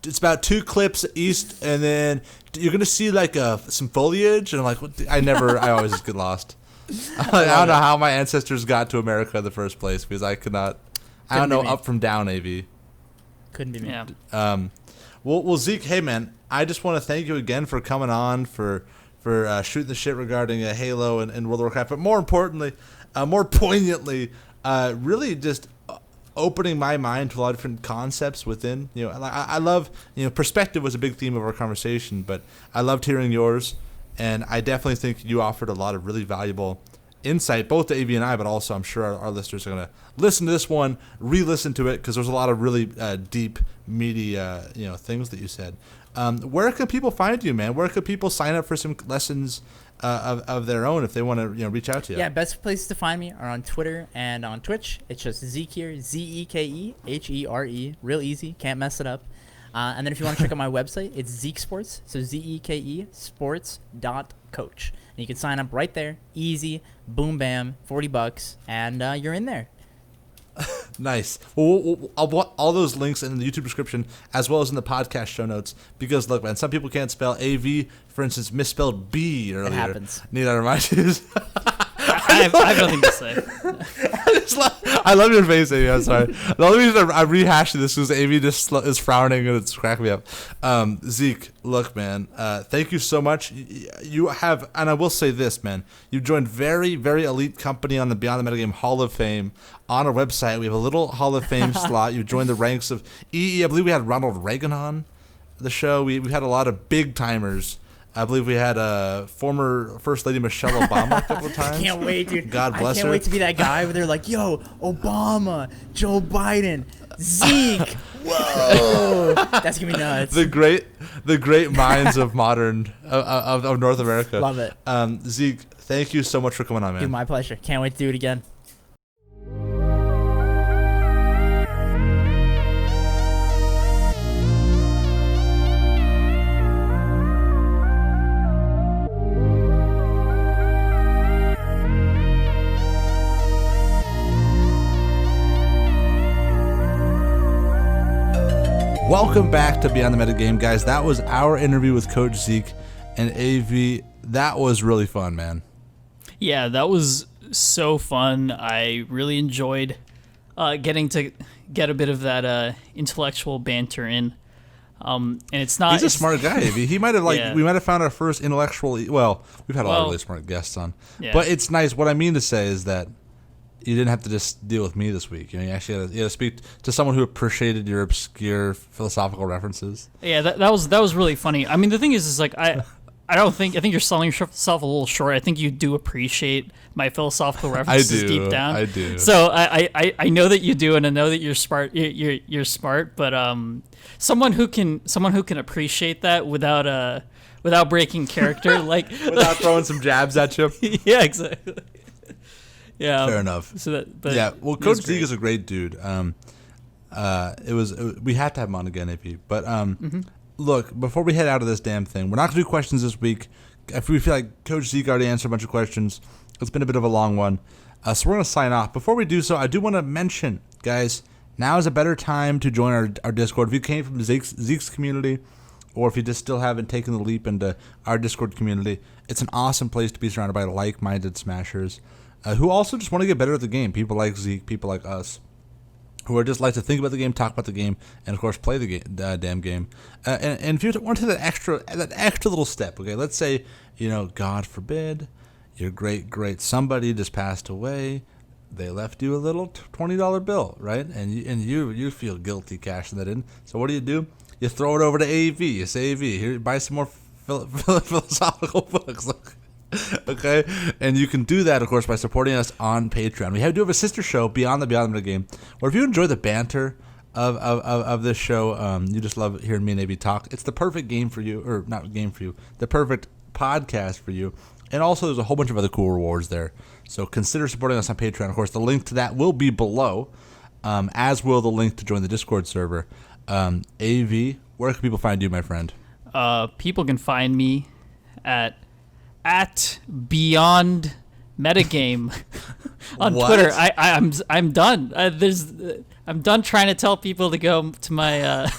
Speaker 1: it's about 2 clips east, and then you're gonna see like some foliage. And I'm like, I always just get lost. I don't know how my ancestors got to America in the first place, because I could not. I don't know up from down, AV.
Speaker 3: Couldn't be me.
Speaker 2: Yeah.
Speaker 1: Well, Zeke, hey man, I just want to thank you again for coming on, for shooting the shit regarding Halo and World of Warcraft, but more importantly, more poignantly, really just opening my mind to a lot of different concepts within. You know, I love, perspective was a big theme of our conversation, but I loved hearing yours, and I definitely think you offered a lot of really valuable insight, both to AV and I, but also I'm sure our listeners are going to listen to this one, re-listen to it, because there's a lot of really deep, meaty, things that you said. Where can people find you, man? Where could people sign up for some lessons of their own if they want to, reach out to you?
Speaker 3: Yeah, best places to find me are on Twitter and on Twitch. It's just Zeke here, Zekehre, real easy, can't mess it up. And then if you want to check out my website, it's Zeke Sports, so Zeke sports.coach. And you can sign up right there, easy, boom, bam, $40, and you're in there.
Speaker 1: Nice. Well, I'll put all those links in the YouTube description as well as in the podcast show notes, because look, man, some people can't spell AV, for instance, misspelled B earlier.
Speaker 3: It happens.
Speaker 1: Need I remind you?
Speaker 2: I have nothing to say.
Speaker 1: I love your face, AV. I'm sorry. The only reason I'm rehashing this is AV just is frowning and it's cracking me up. Zeke, look, man, thank you so much. You have, and I will say this, man, you joined very, very elite company on the Beyond the Metagame Hall of Fame. On our website, we have a little Hall of Fame slot. You joined the ranks of EE. I believe we had Ronald Reagan on the show. We had a lot of big timers. I believe we had former First Lady Michelle Obama a couple of times.
Speaker 3: I can't wait, dude.
Speaker 1: God bless her.
Speaker 3: I can't wait to be that guy where they're like, yo, Obama, Joe Biden, Zeke. Whoa. That's going to be nuts.
Speaker 1: The great minds of modern, of North America.
Speaker 3: Love it.
Speaker 1: Zeke, thank you so much for coming on, man.
Speaker 3: Dude, my pleasure. Can't wait to do it again.
Speaker 1: Welcome back to Beyond the Metagame, guys. That was our interview with Coach Zeke and AV. That was really fun, man.
Speaker 2: Yeah, that was so fun. I really enjoyed getting to get a bit of that intellectual banter in. And it's not.
Speaker 1: He's a smart guy. He might have
Speaker 2: Yeah.
Speaker 1: we might have found our first intellectually. Well, we've had a lot of really smart guests on, but it's nice. What I mean to say is that you didn't have to just deal with me this week. You actually had to speak to someone who appreciated your obscure philosophical references.
Speaker 2: Yeah, that was really funny. I mean, the thing is like I think you're selling yourself a little short. I think you do appreciate my philosophical references deep down.
Speaker 1: I do.
Speaker 2: So I know that you do, and I know that you're smart. You're smart, but someone who can appreciate that without breaking character, like
Speaker 1: without throwing some jabs at you.
Speaker 2: Yeah, exactly. Yeah,
Speaker 1: fair enough.
Speaker 2: So
Speaker 1: well, Coach Zeke is a great dude. We had to have him on again, AP. But look, before we head out of this damn thing, we're not gonna do questions this week. If we feel like Coach Zeke already answered a bunch of questions, it's been a bit of a long one. So we're gonna sign off. Before we do so, I do want to mention, guys, now is a better time to join our Discord. If you came from Zeke's community, or if you just still haven't taken the leap into our Discord community, it's an awesome place to be surrounded by like-minded smashers who also just want to get better at the game. People like Zeke, people like us, who are just like to think about the game, talk about the game, and of course play the damn game. And if you want to take that extra little step, okay, let's say, God forbid, your great somebody just passed away. They left you a little $20 bill, right? And you feel guilty cashing that in. So what do? You throw it over to AV. You say, AV, here, buy some more philosophical books. Okay, and you can do that, of course, by supporting us on Patreon. We do have a sister show, Beyond the Metagame, where if you enjoy the banter of this show, you just love hearing me and AB talk, it's the perfect game for you, or not game for you, the perfect podcast for you. And also, there's a whole bunch of other cool rewards there. So consider supporting us on Patreon. Of course, the link to that will be below, as will the link to join the Discord server. AV, where can people find you, my friend?
Speaker 2: People can find me at Beyond Metagame on Twitter. I'm done. I'm done trying to tell people to go to my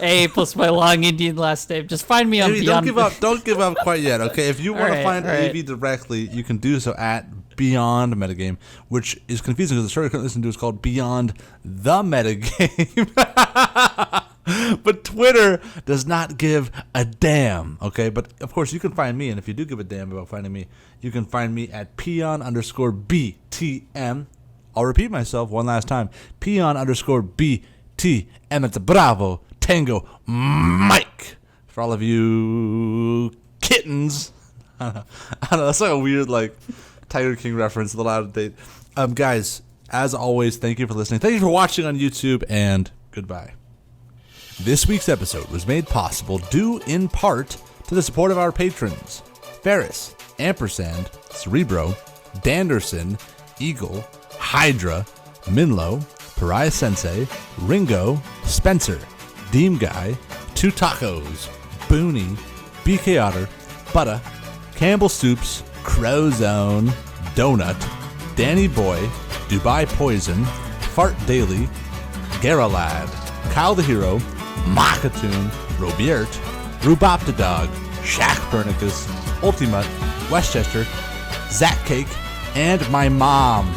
Speaker 2: A plus my long Indian last name. Just find me on Beyond.
Speaker 1: Don't give up quite yet. Okay, if you want to find AV directly, you can do so at Beyond Metagame, which is confusing because the show you're currently listening to is called Beyond the Metagame. But Twitter does not give a damn, okay? But, of course, you can find me, and if you do give a damn about finding me, you can find me at Peon_BTM. I'll repeat myself one last time. Peon_BTM. It's a Bravo Tango Mike. For all of you kittens. I don't know. That's like a weird, Tiger King reference, a little out of date. Guys, as always, thank you for listening. Thank you for watching on YouTube, and goodbye. This week's episode was made possible due in part to the support of our patrons: Ferris, Ampersand, Cerebro, Danderson, Eagle, Hydra, Minlo, Pariah Sensei, Ringo, Spencer, Deem Guy, Two Tacos, Booney, BK Otter, Butta, Campbell Stoops, Crowzone, Donut, Danny Boy, Dubai Poison, Fart Daily, Garalad, Kyle the Hero, Makatoon, Robiert, Rubopta Dog, Shaq Bernicus, Ultimate, Westchester, Zach Cake, and my mom.